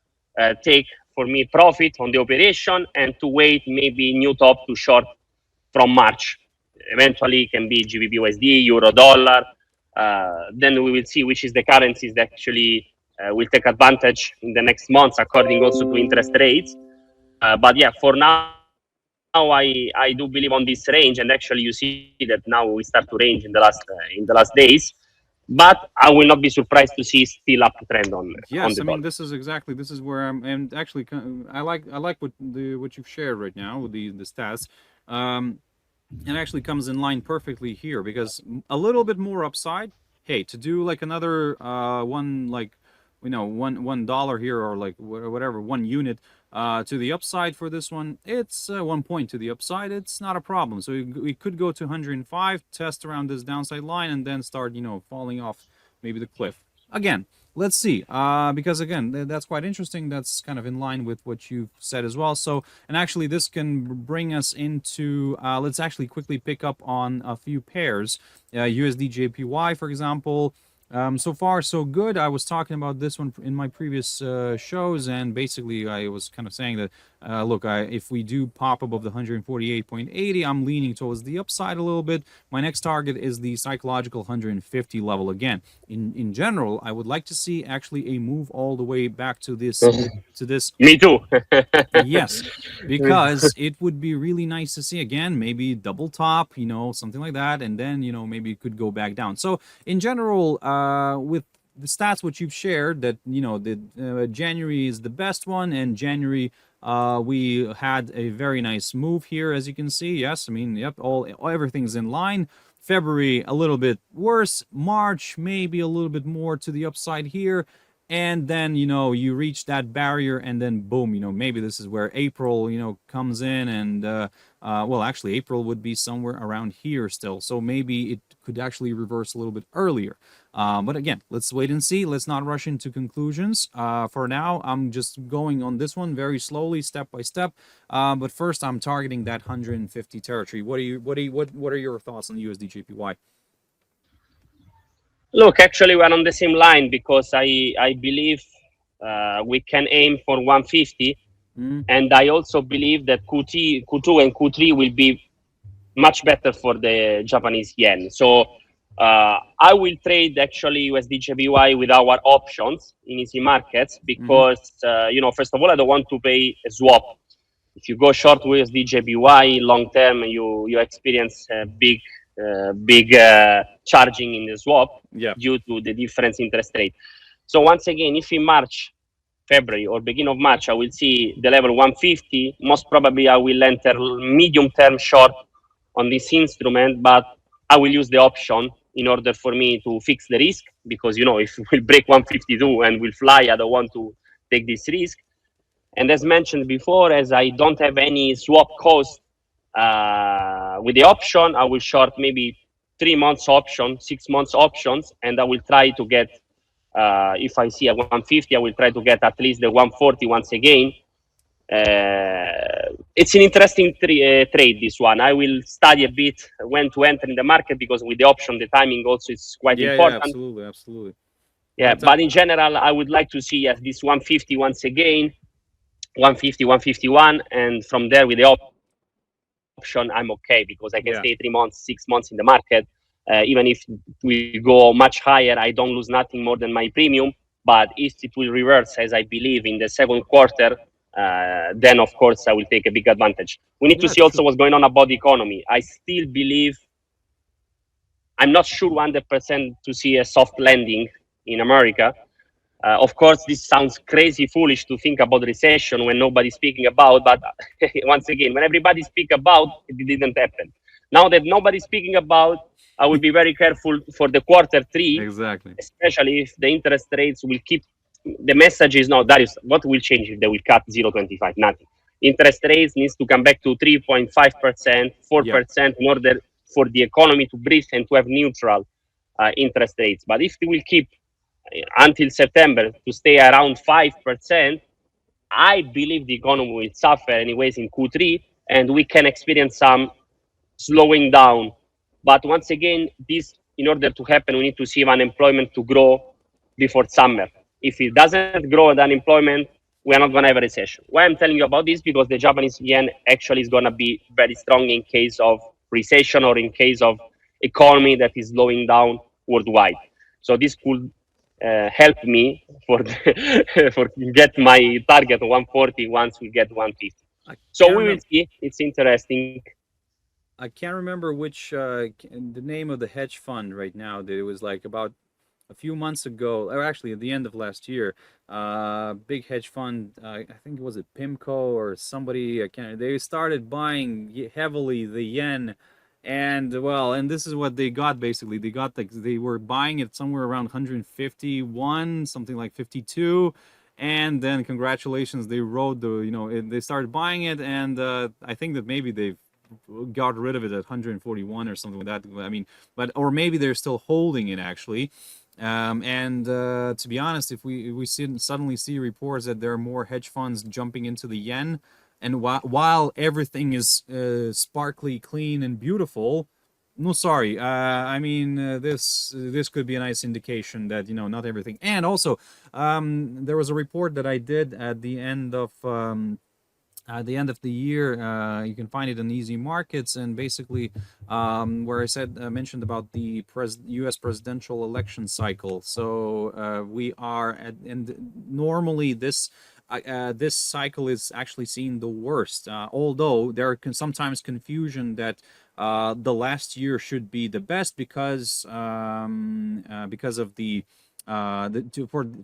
take, for me, profit on the operation and to wait maybe new top to short from March. Eventually, it can be GBP USD, Euro Dollar. Then we will see which is the currencies that actually will take advantage in the next months, according also to interest rates. But yeah, for now, I do believe on this range, and actually you see that now we start to range in the last days. But I will not be surprised to see still uptrend on the Yes, dollar. I mean this is where I'm, and actually I like what you've shared right now with the stats. Um, it actually comes in line perfectly here because a little bit more upside. Hey, to do like another one, like $1 here, or like whatever, 1 unit to the upside for this one, it's 1 point to the upside. It's not a problem. So we could go to 105, test around this downside line, and then start falling off maybe the cliff again. Let's see, because again, that's quite interesting. That's kind of in line with what you've said as well. So, and actually, this can bring us into. Let's actually quickly pick up on a few pairs. USD JPY, for example. So far, so good. I was talking about this one in my previous shows, and basically, I was kind of saying that, look, if we do pop above the 148.80, I'm leaning towards the upside a little bit. My next target is the psychological 150 level again. In general, I would like to see actually a move all the way back to this Me too. Yes, because it would be really nice to see again, maybe double top, something like that, and then maybe it could go back down. So in general, with the stats which you've shared, that the January is the best one, and January we had a very nice move here, as you can see. Yes, I mean, yep, everything's in line. February a little bit worse. March maybe a little bit more to the upside here. And then you reach that barrier, and then boom, maybe this is where April comes in, and well, actually April would be somewhere around here still, so maybe it could actually reverse a little bit earlier. But again, let's wait and see. Let's not rush into conclusions. For now, I'm just going on this one very slowly, step by step. But first, I'm targeting that 150 territory. What are your thoughts on USD JPY? Look, actually, we're on the same line because I believe we can aim for 150, and I also believe that Q2 and Q3 will be much better for the Japanese yen. So I will trade actually USD JPY with our options in easy markets because first of all, I don't want to pay a swap. If you go short USD JPY long term, you experience big charging in the swap due to the difference interest rate. So once again, if in March, February, or beginning of March, I will see the level 150, most probably I will enter medium-term short on this instrument, but I will use the option in order for me to fix the risk, because, if we'll break 152 and we'll fly, I don't want to take this risk. And as mentioned before, as I don't have any swap cost with the option, I will short maybe 3 months option, 6 months options, and I will try to get, if I see a 150, I will try to get at least the 140 once again. It's an interesting trade, this one. I will study a bit when to enter in the market, because with the option, the timing also is quite important. Yeah, absolutely. Yeah, but in general, I would like to see this 150 once again, 150, 151, and from there with the option, I'm okay, because I can stay 3 months, 6 months in the market. Even if we go much higher, I don't lose nothing more than my premium. But if it will reverse, as I believe, in the second quarter, then of course I will take a big advantage. We need to see also what's going on about the economy. I still believe, I'm not sure 100% to see a soft landing in America. Of course, this sounds crazy foolish to think about recession when nobody's speaking about, but once again, when everybody speak about, it didn't happen. Now that nobody's speaking about, I will be very careful for the quarter 3, Exactly. especially if the interest rates will keep, the message is now, that is, what will change if they will cut 0.25? Nothing. Interest rates needs to come back to 3.5%, 4% in order for the economy to breathe and to have neutral interest rates. But if they will keep until September to stay around 5%, I believe the economy will suffer anyways in Q3, and we can experience some slowing down But once again, this, in order to happen, we need to see unemployment to grow before summer. If it doesn't grow, the unemployment, we are not going to have a recession. Why I'm telling you about this? Because the Japanese yen actually is going to be very strong in case of recession or in case of economy that is slowing down worldwide. So this could help me for for get my target 140 once we get 150. I So can't we will remember. see. It's interesting. I can't remember which the name of the hedge fund right now. That it was like about a few months ago, or actually at the end of last year. Big hedge fund. I think it was it PIMCO or somebody. I can't. They started buying heavily the yen, and well, and this is what they got basically. They got like they were buying it somewhere around 151, something like 52. And then congratulations, they rode the, they started buying it, and I think that maybe they've got rid of it at 141 or something like that. I mean, but or maybe they're still holding it actually. And to be honest, if we suddenly see reports that there are more hedge funds jumping into the yen, and while everything is sparkly, clean, and beautiful, no, sorry. I mean, this could be a nice indication that not everything. And also, there was a report that I did at the end of the year. You can find it in Easy Markets, and basically, where I said mentioned about the U.S. presidential election cycle. So we are at, and normally this cycle is actually seen the worst. Although there are sometimes confusion that the last year should be the best because of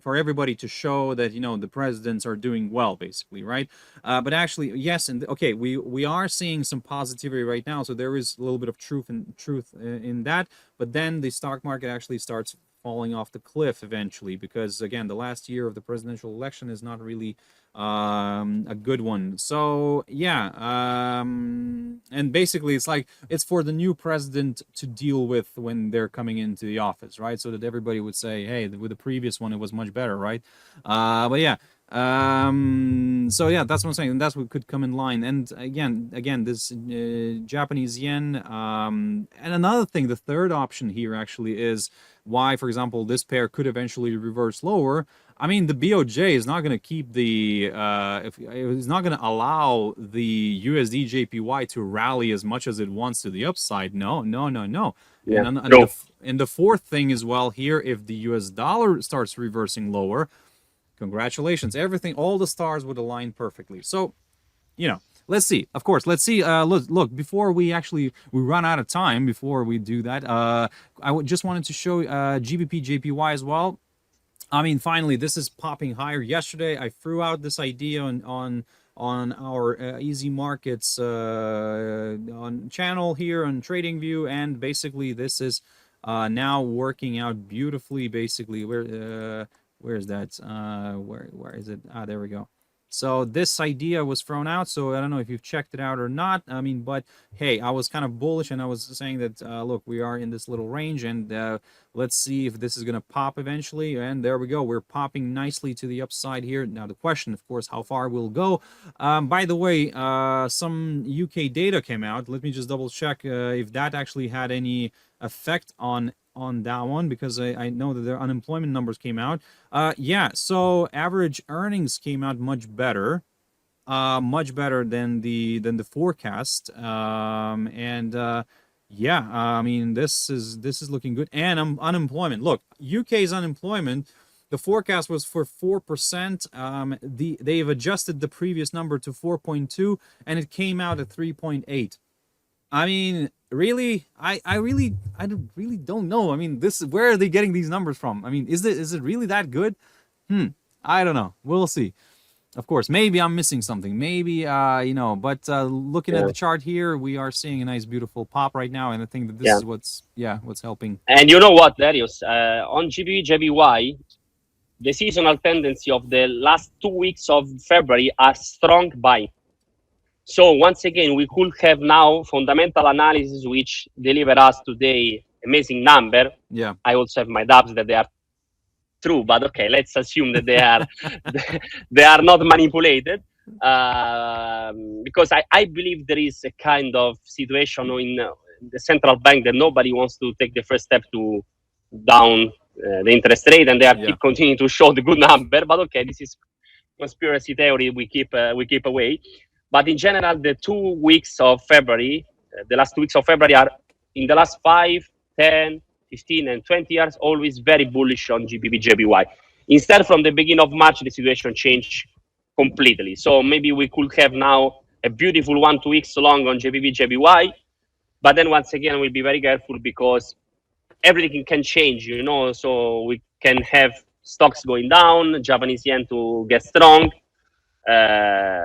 for everybody to show that the presidents are doing well, basically, right? But actually, yes, and okay, we are seeing some positivity right now, so there is a little bit of truth in that. But then the stock market actually starts falling off the cliff eventually, because again, the last year of the presidential election is not really a good one. So yeah, and basically it's for the new president to deal with when they're coming into the office, right? So that everybody would say, hey, with the previous one it was much better, right? But yeah, so yeah, that's what I'm saying, and that's what could come in line. And again, this Japanese yen, and another thing, the third option here actually is why, for example, this pair could eventually reverse lower. I mean, the BOJ is not going to keep if it's not going to allow the USD JPY to rally as much as it wants to the upside. No, no, no, no. Yeah, And the fourth thing as well here, if the US dollar starts reversing lower, congratulations, everything, all the stars would align perfectly. So, let's see. Of course, let's see. Look. Before we run out of time, before we do that, just wanted to show GBP JPY as well. I mean, finally, this is popping higher. Yesterday, I threw out this idea on our Easy Markets on channel here on TradingView, and basically this is now working out beautifully. Basically, where is that? Where is it? There we go. So this idea was thrown out. So I don't know if you've checked it out or not. I mean, but hey, I was kind of bullish, and I was saying that look, we are in this little range, and let's see if this is going to pop eventually. And there we go. We're popping nicely to the upside here. Now the question, of course, how far we'll go. By the way, some UK data came out. Let me just double check if that actually had any effect on that one, because I know that their unemployment numbers came out. Yeah, so average earnings came out much better than the forecast. Yeah, I mean, this is looking good. And unemployment. Look, UK's unemployment, the forecast was for 4%. They've adjusted the previous number to 4.2, and it came out at 3.8. I mean, really, I really don't know. I mean, where are they getting these numbers from? I mean, is it really that good? I don't know. We'll see. Of course, maybe I'm missing something. Maybe but looking at the chart here, we are seeing a nice, beautiful pop right now, and I think that this is what's helping. And you know what, Darius? On GBP JPY, the seasonal tendency of the last 2 weeks of February are strong buying. So once again, we could have now fundamental analysis which deliver us today amazing number. Yeah. I also have my doubts that they are true, but okay, let's assume that they are they are not manipulated. Because I believe there is a kind of situation the central bank that nobody wants to take the first step to down the interest rate, and they are keep continuing to show the good number. But okay, this is conspiracy theory. We keep away. But in general, the 2 weeks of February, the last 2 weeks of February are in the last 5, 10, 15, and 20 years always very bullish on GBP JPY. Instead, from the beginning of March, the situation changed completely. So maybe we could have now a beautiful 1-2 weeks long on GBP JPY. But then once again, we'll be very careful because everything can change, you know. So we can have stocks going down, Japanese yen to get strong.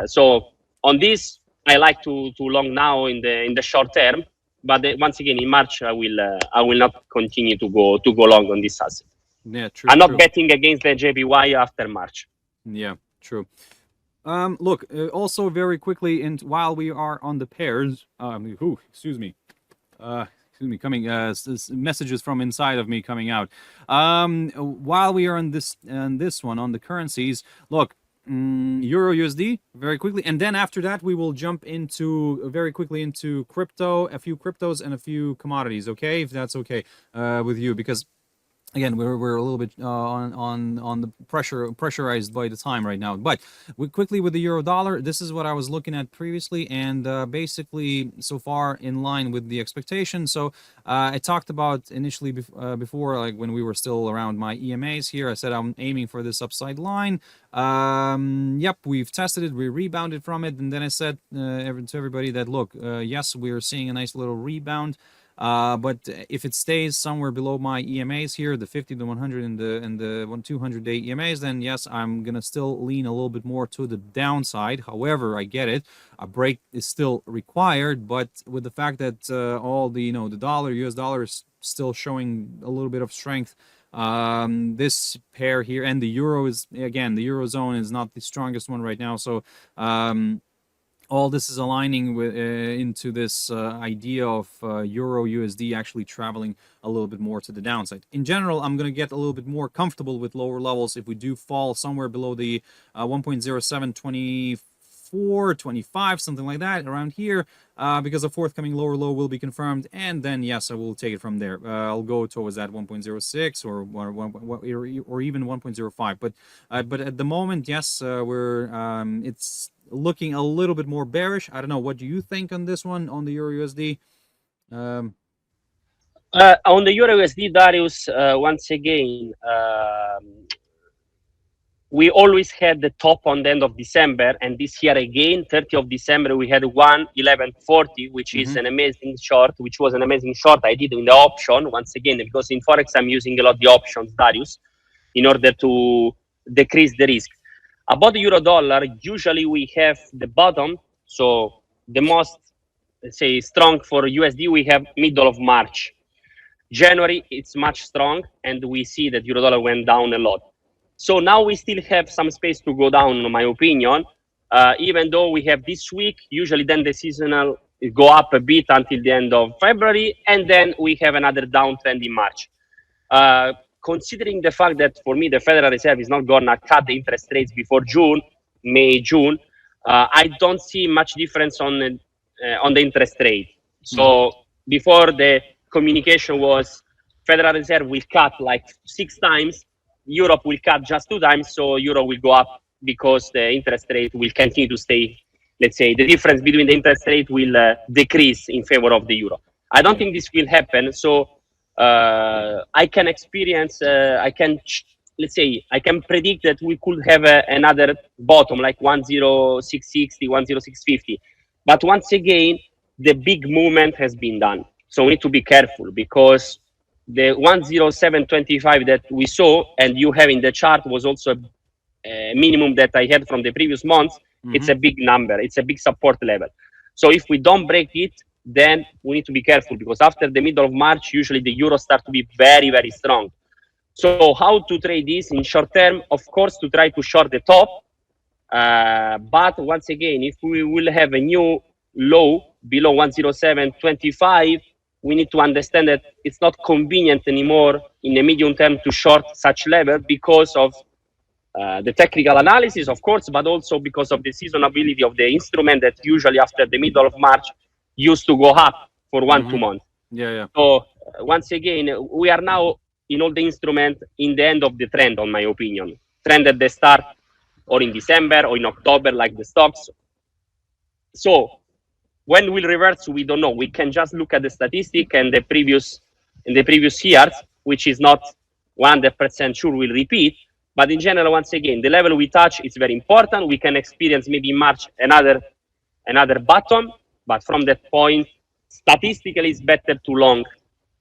So on this, I like to long now in the short term. But once again, in March, I will not continue to go long on this asset. Yeah, true. I'm not betting against the JPY after March. Yeah, true. Look, also very quickly, and while we are on the pairs, excuse me, coming messages from inside of me coming out. While we are on this one on the currencies, look, Euro USD very quickly, and then after that we will jump into very quickly into crypto, a few cryptos and a few commodities. Okay, if that's okay with you, because again, we're a little bit on the pressurized by the time right now. But quickly with the euro dollar, this is what I was looking at previously, and basically so far in line with the expectation. So I talked about initially before, like when we were still around my EMAs here, I said I'm aiming for this upside line. Yep, we've tested it, we rebounded from it, and then I said to everybody that look, yes, we're seeing a nice little rebound. But if it stays somewhere below my EMAs here, the 50, the 100, and the 200-day EMAs, then yes, I'm gonna still lean a little bit more to the downside. However, I get it, a break is still required. But with the fact that all the the US dollar is still showing a little bit of strength, this pair here, and the euro is, again, the eurozone is not the strongest one right now. So all this is aligning with into this idea of Euro USD actually traveling a little bit more to the downside. In general, I'm going to get a little bit more comfortable with lower levels if we do fall somewhere below the 1.0724, 25, something like that, around here, because a forthcoming lower low will be confirmed, and then yes, I will take it from there. I'll go towards that 1.06 or even 1.05. But at the moment, yes, it's looking a little bit more bearish. I don't know. What do you think on this one, on the Euro USD? On the Euro USD, Darius, once again, we always had the top on the end of December, and this year again, 30th of December, we had 1.1140, which is an amazing short, which was an amazing short I did in the option, once again, because in Forex, I'm using a lot of the options, Darius, in order to decrease the risk. About the euro dollar, usually we have the bottom, so the most, let's say, strong for USD, we have middle of March. January, it's much strong, and we see that euro dollar went down a lot. So now we still have some space to go down, in my opinion, even though we have this week, usually then the seasonal go up a bit until the end of February, and then we have another downtrend in March. Considering the fact that for me the Federal Reserve is not gonna cut the interest rates before May, June, I don't see much difference on the interest rate. So before, the communication was Federal Reserve will cut like 6 times, Europe will cut just 2 times, so Euro will go up because the interest rate will continue to stay. Let's say the difference between the interest rate will decrease in favor of the Euro. I don't think this will happen. So I can experience, let's say, I can predict that we could have another bottom like 10660, 10650. But once again, the big movement has been done. So we need to be careful, because the 10725 that we saw and you have in the chart was also a minimum that I had from the previous months. It's a big number. It's a big support level. So if we don't break it, then we need to be careful, because after the middle of March, usually the euro starts to be very, very strong. So how to trade this in short term? Of course, to try to short the top. But once again, if we will have a new low below 10725, we need to understand that it's not convenient anymore in the medium term to short such level, because of the technical analysis, of course, but also because of the seasonality of the instrument that usually after the middle of March used to go up for 1-2 months. Yeah. So once again, we are now in all the instrument in the end of the trend, on my opinion. Trend at the start or in December or in October, like the stocks. So when we'll reverse, we don't know. We can just look at the statistic and the previous years, which is not 100% sure will repeat. But in general, once again, the level we touch is very important. We can experience maybe in March another bottom, but from that point, statistically, it's better to long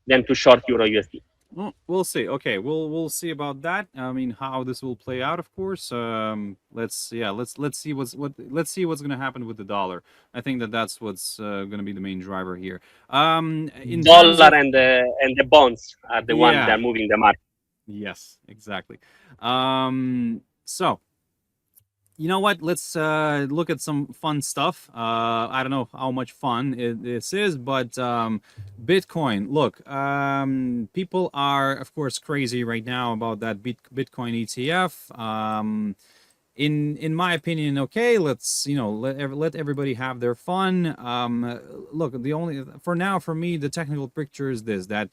than to short Euro USD. Well, we'll see. Okay, we'll see about that. I mean, how this will play out, of course. Let's see let's see what's gonna happen with the dollar. I think that's what's gonna be the main driver here. In terms Dollar of and the bonds are the ones that yeah, are moving the market. yes, exactly. So you know what? Let's look at some fun stuff. I don't know how much fun this is, but Bitcoin. Look, people are, of course, crazy right now about that Bitcoin ETF. In my opinion, okay, let's let everybody have their fun. Look, the only for now for me the technical picture is this, that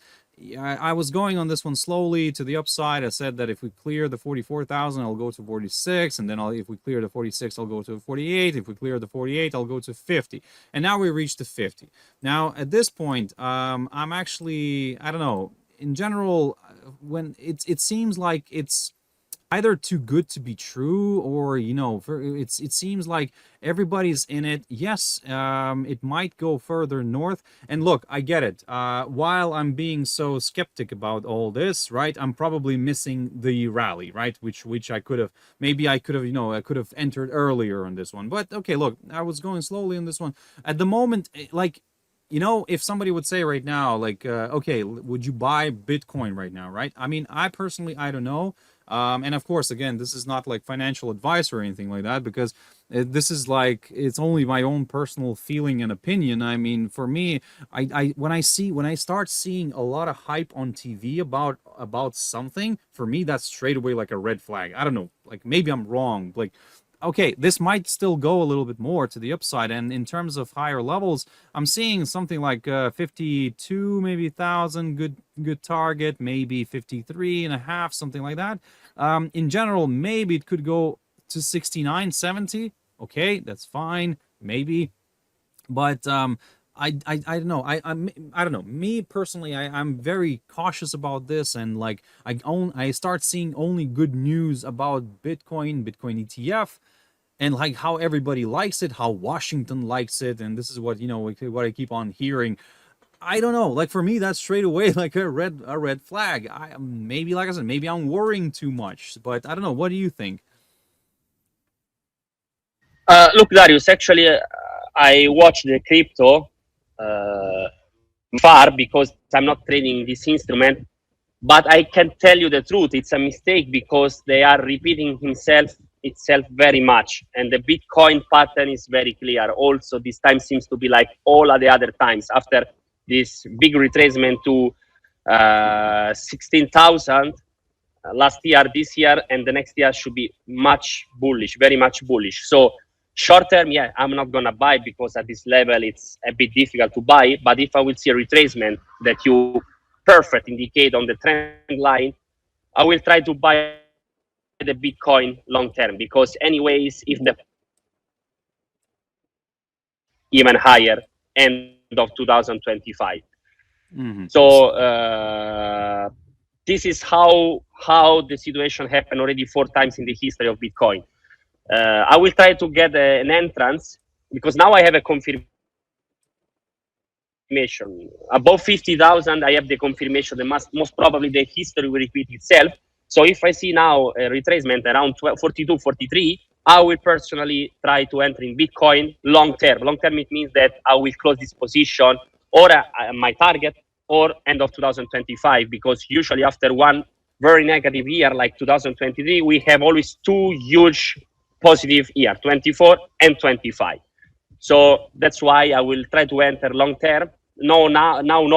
I was going on this one slowly to the upside. I said that if we clear the 44,000, I'll go to 46, and then if we clear the 46, I'll go to 48. If we clear the 48, I'll go to 50. And now we reached the 50. Now at this point, I'm actually, I don't know. In general, when it seems like it's either too good to be true, or it seems like everybody's in it. Yes, it might go further north, and look, I get it. While I'm being so skeptic about all this, right, I'm probably missing the rally, right, which I could have, maybe I could have, I could have entered earlier on this one. But okay, look, I was going slowly on this one at the moment. Like, if somebody would say right now, like, okay, would you buy Bitcoin right now, right? I mean, I personally, I don't know. And of course, again, this is not like financial advice or anything like that, because this is like, it's only my own personal feeling and opinion. I mean, for me, when I start seeing a lot of hype on TV about something, for me, that's straight away like a red flag. I don't know, like maybe I'm wrong. Like, okay, this might still go a little bit more to the upside, and in terms of higher levels, I'm seeing something like 52 maybe thousand, good target, maybe 53 and a half, something like that. In general, maybe it could go to 69, 70. Okay, that's fine, maybe, but I don't know. I don't know. Me personally, I'm very cautious about this, and like I start seeing only good news about Bitcoin ETF, and like how everybody likes it, how Washington likes it, and this is what what I keep on hearing. I don't know. Like for me, that's straight away like a red flag. Maybe, like I said, maybe I'm worrying too much, but I don't know. What do you think? Look, Darius, actually, I watched the crypto far because I'm not trading this instrument. But I can tell you the truth, it's a mistake because they are repeating itself very much. And the Bitcoin pattern is very clear. Also, this time seems to be like all of the other times. After this big retracement to 16,000 last year, this year, and the next year should be much bullish, very much bullish. So short term, yeah, I'm not going to buy because at this level, it's a bit difficult to buy. But if I will see a retracement that you perfect indicate on the trend line, I will try to buy the Bitcoin long term, because anyways, if the even higher end of 2025. So this is how the situation happened already 4 times in the history of Bitcoin. I will try to get an entrance, because now I have a confirmation. Above 50,000, I have the confirmation that most probably the history will repeat itself. So if I see now a retracement around 42, 43, I will personally try to enter in Bitcoin long term. Long term, it means that I will close this position or my target or end of 2025, because usually after one very negative year like 2023, we have always 2 huge positive years, 24 and 25. So that's why I will try to enter long term. No,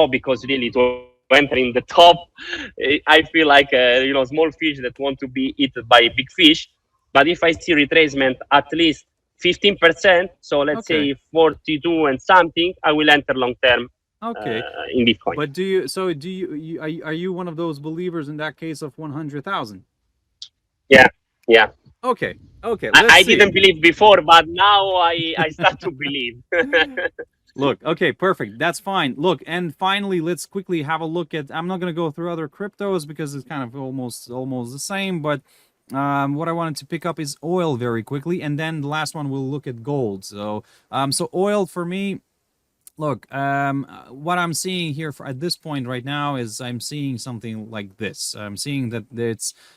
because really to enter in the top, I feel like small fish that want to be eaten by big fish. But if I see retracement at least 15%, so let's say 42 and something, I will enter long term Okay. in Bitcoin. But are you one of those believers in that case of 100,000? Yeah, yeah. Okay. Okay, let's I see. didn't believe before, but now I start to believe. Look, okay, perfect. That's fine. Look, and finally, let's quickly have a look at. I'm not going to go through other cryptos because it's kind of almost the same. But what I wanted to pick up is oil very quickly, and then the last one we'll look at gold. So oil for me. Look, what I'm seeing here at this point right now is I'm seeing something like this. I'm seeing that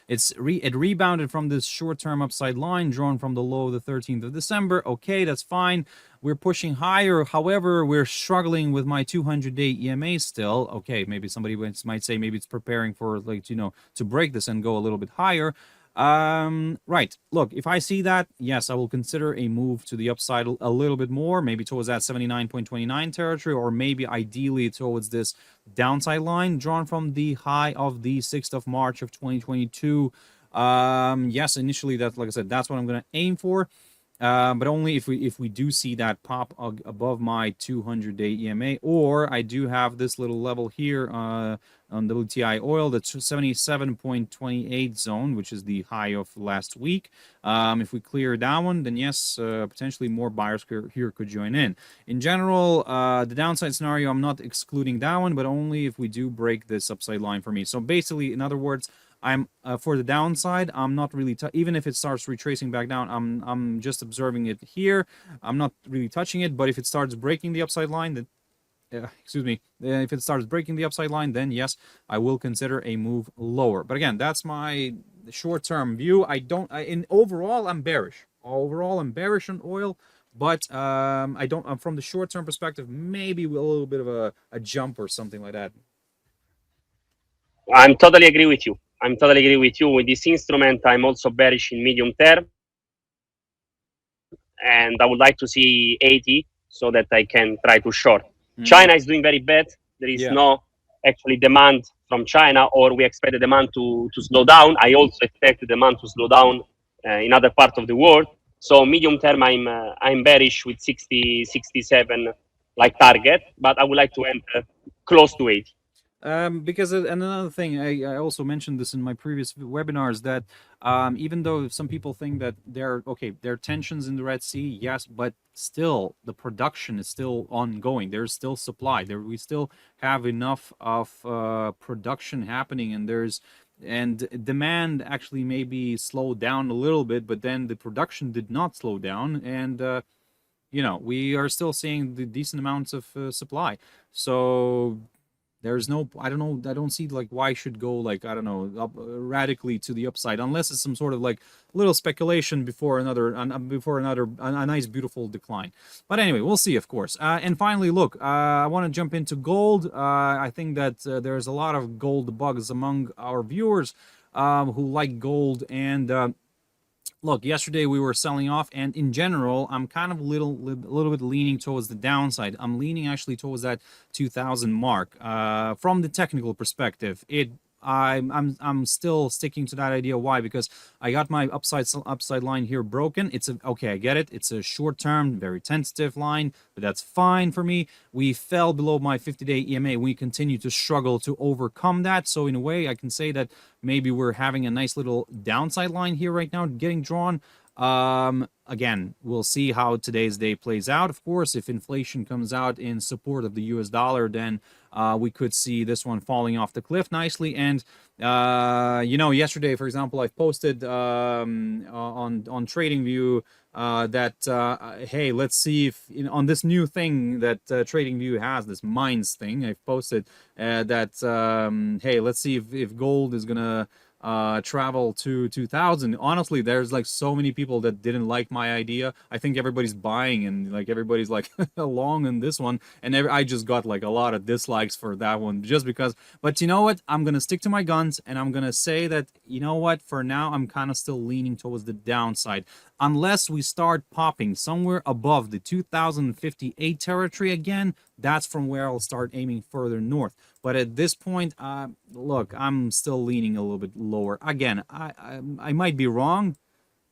it rebounded from this short-term upside line drawn from the low of the 13th of December. Okay, that's fine. We're pushing higher. However, we're struggling with my 200-day EMA still. Okay, maybe somebody might say maybe it's preparing for to break this and go a little bit higher. Right. Look, if I see that, yes, I will consider a move to the upside a little bit more, maybe towards that 79.29 territory, or maybe ideally towards this downside line drawn from the high of the 6th of March of 2022. Yes, initially that's like I said, that's what I'm going to aim for. But only if we do see that pop above my 200-day EMA, or I do have this little level here on WTI oil, the 77.28 zone, which is the high of last week. If we clear that one, then yes, potentially more buyers here could join in. In general, the downside scenario, I'm not excluding that one, but only if we do break this upside line for me. So basically, in other words, I'm for the downside. I'm not really even if it starts retracing back down. I'm just observing it here. I'm not really touching it. But if it starts breaking the upside line, then excuse me. If it starts breaking the upside line, then yes, I will consider a move lower. But again, that's my short-term view. In overall, I'm bearish. Overall, I'm bearish on oil. But I don't. From the short-term perspective, maybe a little bit of a jump or something like that. I'm totally agree with you. I'm totally agree with you. With this instrument, I'm also bearish in medium term, and I would like to see 80 so that I can try to short. China is doing very bad. There is no actually demand from China, or we expect the demand to slow down. I also expect the demand to slow down in other parts of the world. So medium term, I'm bearish with 60, 67 like target, but I would like to enter close to 80. Because and another thing, I also mentioned this in my previous webinars that even though some people think that there are tensions in the Red Sea, yes, but still the production is still ongoing. There's still supply. We still have enough of production happening, and demand actually maybe slowed down a little bit, but then the production did not slow down, and we are still seeing the decent amounts of supply. So there's no, I don't know, I don't see like why should go like, I don't know, up radically to the upside unless it's some sort of like little speculation before a nice beautiful decline. But anyway, we'll see, of course. And finally, look, I want to jump into gold. I think that there's a lot of gold bugs among our viewers who like gold, and look, yesterday we were selling off, and in general, I'm kind of a little bit leaning towards the downside. I'm leaning actually towards that 2,000 mark. From the technical perspective, I'm still sticking to that idea. Why? Because I got my upside line here broken. Okay, I get it. It's a short term, very tentative line, but that's fine for me. We fell below my 50-day EMA. We continue to struggle to overcome that. So in a way, I can say that maybe we're having a nice little downside line here right now, getting drawn. Again, we'll see how today's day plays out. Of course, if inflation comes out in support of the US dollar, then we could see this one falling off the cliff nicely. And yesterday, for example, I posted on TradingView that hey, let's see if on this new thing that TradingView has, this mines thing. I've posted that hey, let's see if gold is gonna travel to 2000. Honestly, there's like so many people that didn't like my idea. I think everybody's buying and like everybody's like along in this one, and I just got like a lot of dislikes for that one just because. But you know what, I'm gonna stick to my guns, and I'm gonna say that, you know what, for now I'm kind of still leaning towards the downside unless we start popping somewhere above the 2058 territory again. That's from where I'll start aiming further north. But at this point, look, I'm still leaning a little bit lower. Again, I might be wrong,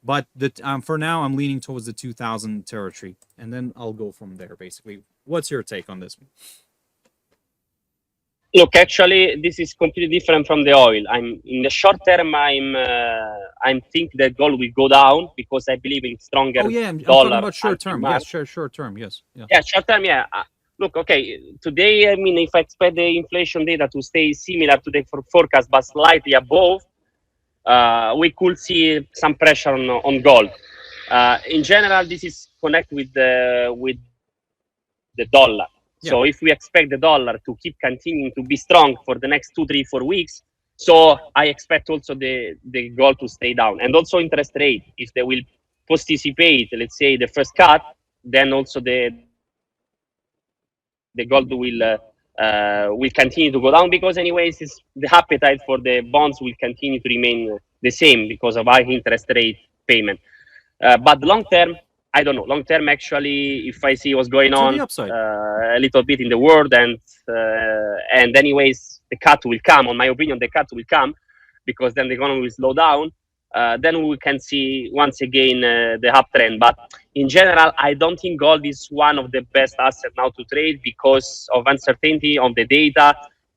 but for now, I'm leaning towards the 2000 territory, and then I'll go from there, basically. What's your take on this one? Look, actually, this is completely different from the oil. I'm in the short term. I'm think that gold will go down because I believe in stronger Oh yeah, I'm talking dollar about short until term. March. Yes, short term. Yes, yeah. Yeah, short term. Yeah. Look, okay. Today, I mean, if I expect the inflation data to stay similar to the forecast but slightly above, we could see some pressure on gold. In general, this is connected with the dollar. Yeah. So if we expect the dollar to keep continuing to be strong for the next 2, 3, 4 weeks, so I expect also the gold to stay down, and also interest rate. If they will posticipate, let's say the first cut, then also the gold will continue to go down because anyways the appetite for the bonds will continue to remain the same because of high interest rate payment. But long term, I don't know. Long term, actually, if I see what's going To the on upside. a little bit in the world, and anyways, the cut will come. On my opinion, the cut will come because then the economy will slow down. Then we can see once again the uptrend. But in general, I don't think gold is one of the best assets now to trade because of uncertainty on the data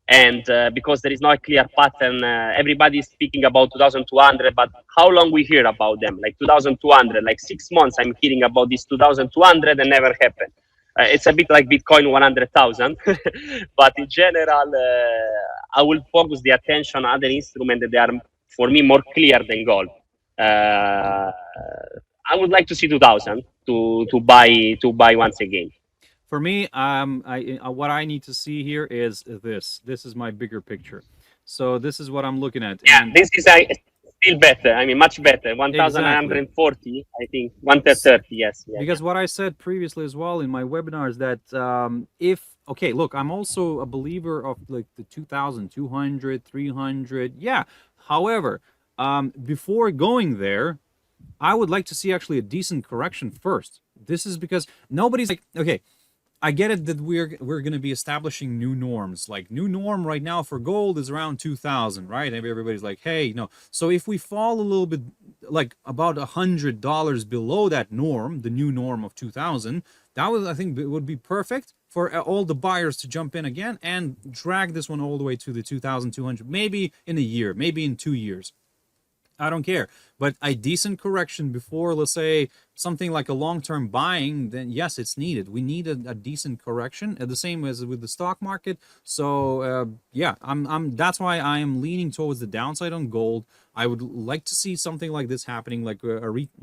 and because there is no clear pattern. Everybody is speaking about 2200, but how long we hear about them? Like 2200, like 6 months I'm hearing about this 2200 and never happened. It's a bit like Bitcoin 100,000, but in general, I will focus the attention on other instruments that they are, for me, more clear than gold. I would like to see 2000 to buy once again. For me, what I need to see here is this. This is my bigger picture. So this is what I'm looking at, Yeah, and this is still better. I mean, much better. exactly. 1940, I think. 130, yes. Yeah, yeah. Because what I said previously as well in my webinars that if okay, look, I'm also a believer of like the 2200, 300. Yeah. However, before going there, I would like to see actually a decent correction first. This is because nobody's like, okay, I get it that we're going to be establishing new norms. Like new norm right now for gold is around 2000, right? And everybody's like, hey, no. So if we fall a little bit, like about $100 below that norm, the new norm of 2000, that was, I think, it would be perfect for all the buyers to jump in again and drag this one all the way to the 2200, maybe in a year, maybe in 2 years. I don't care. But a decent correction before, let's say, something like a long-term buying, then yes, it's needed. We need a decent correction, the same as with the stock market. So yeah, that's why I am leaning towards the downside on gold. I would like to see something like this happening, like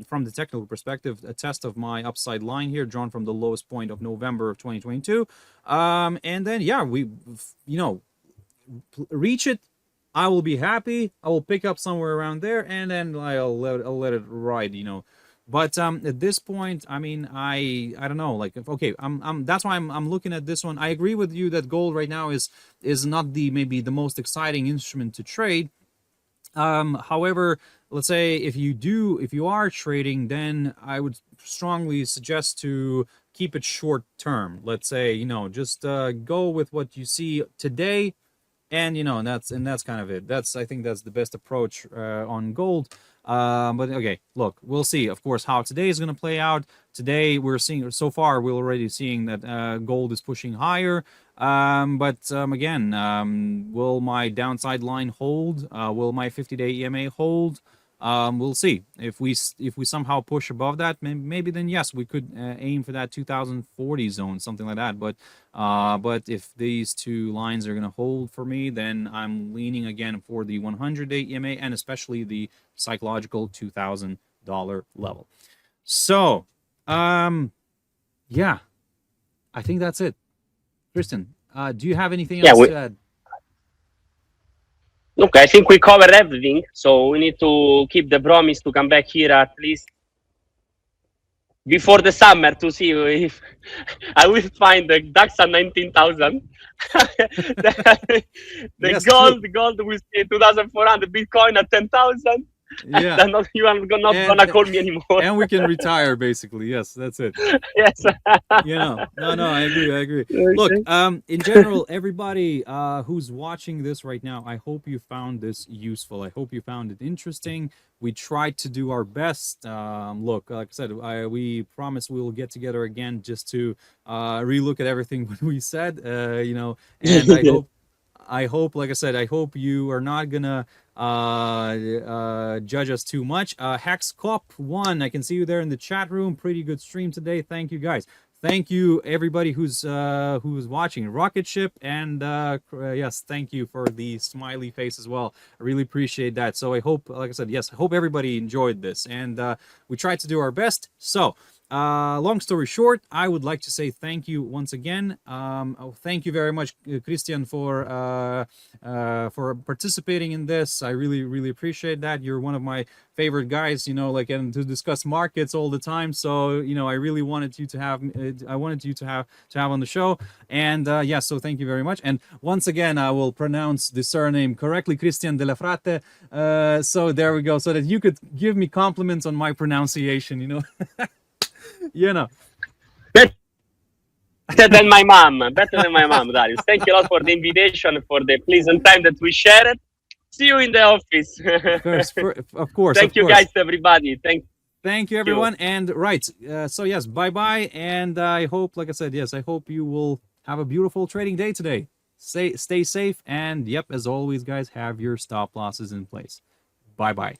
from the technical perspective, a test of my upside line here, drawn from the lowest point of November of 2022. And then yeah, reach it. I will be happy. I will pick up somewhere around there, and then I'll let it ride. But at this point, I mean, I don't know. Like, okay, I'm that's why I'm looking at this one. I agree with you that gold right now is not maybe the most exciting instrument to trade. However, let's say if you are trading, then I would strongly suggest to keep it short term. Let's say, just go with what you see today, and that's kind of it. I think that's the best approach on gold. But okay, look, we'll see, of course, how today is going to play out. Today we're already seeing that gold is pushing higher. But again, will my downside line hold? Will my 50-day EMA hold? We'll see. If we somehow push above that, maybe then yes, we could aim for that 2040 zone, something like that. But if these two lines are going to hold for me, then I'm leaning again for the 100-day EMA and especially the psychological $2,000 level. So, yeah, I think that's it. Cristian, do you have anything Yeah, else to add? look, I think we covered everything. So we need to keep the promise to come back here at least before the summer to see if I will find the DAX at 19,000. the Yes, gold, true. the gold will stay 2,400, Bitcoin at 10,000. Yeah, Then you are not gonna call me anymore. and we can retire basically. Yes, that's it. Yes. No, I agree. Look, Okay. in general, everybody who's watching this right now, I hope you found this useful. I hope you found it interesting. We tried to do our best. Look, like I said, we promise we will get together again just to relook at everything we said. And I hope, like I said, I hope you are not gonna judge us too much. HexCop1, I can see you there in the chat room. Pretty good stream today. Thank you, guys. Thank you, everybody who's watching. Rocket Ship, and yes, thank you for the smiley face as well. I really appreciate that. So I hope, like I said, yes, I hope everybody enjoyed this, and we tried to do our best. So. Long story short, I would like to say thank you once again. Thank you very much, Christian, for participating in this. I really appreciate that. You're one of my favorite guys, like, and to discuss markets all the time. So I really wanted you to have on the show. And yeah, so thank you very much. And once again, I will pronounce the surname correctly, Cristian Delle Fratte. So there we go. So that you could give me compliments on my pronunciation. Better than my mom, Darius. Thank you a lot for the invitation, for the pleasant time that we shared. See you in the office. Of course. Thank you, guys, everybody. Thank you, everyone. And right, so yes, bye-bye. And I hope, like I said, yes, I hope you will have a beautiful trading day today. Stay safe. And yep, as always, guys, have your stop losses in place. Bye-bye.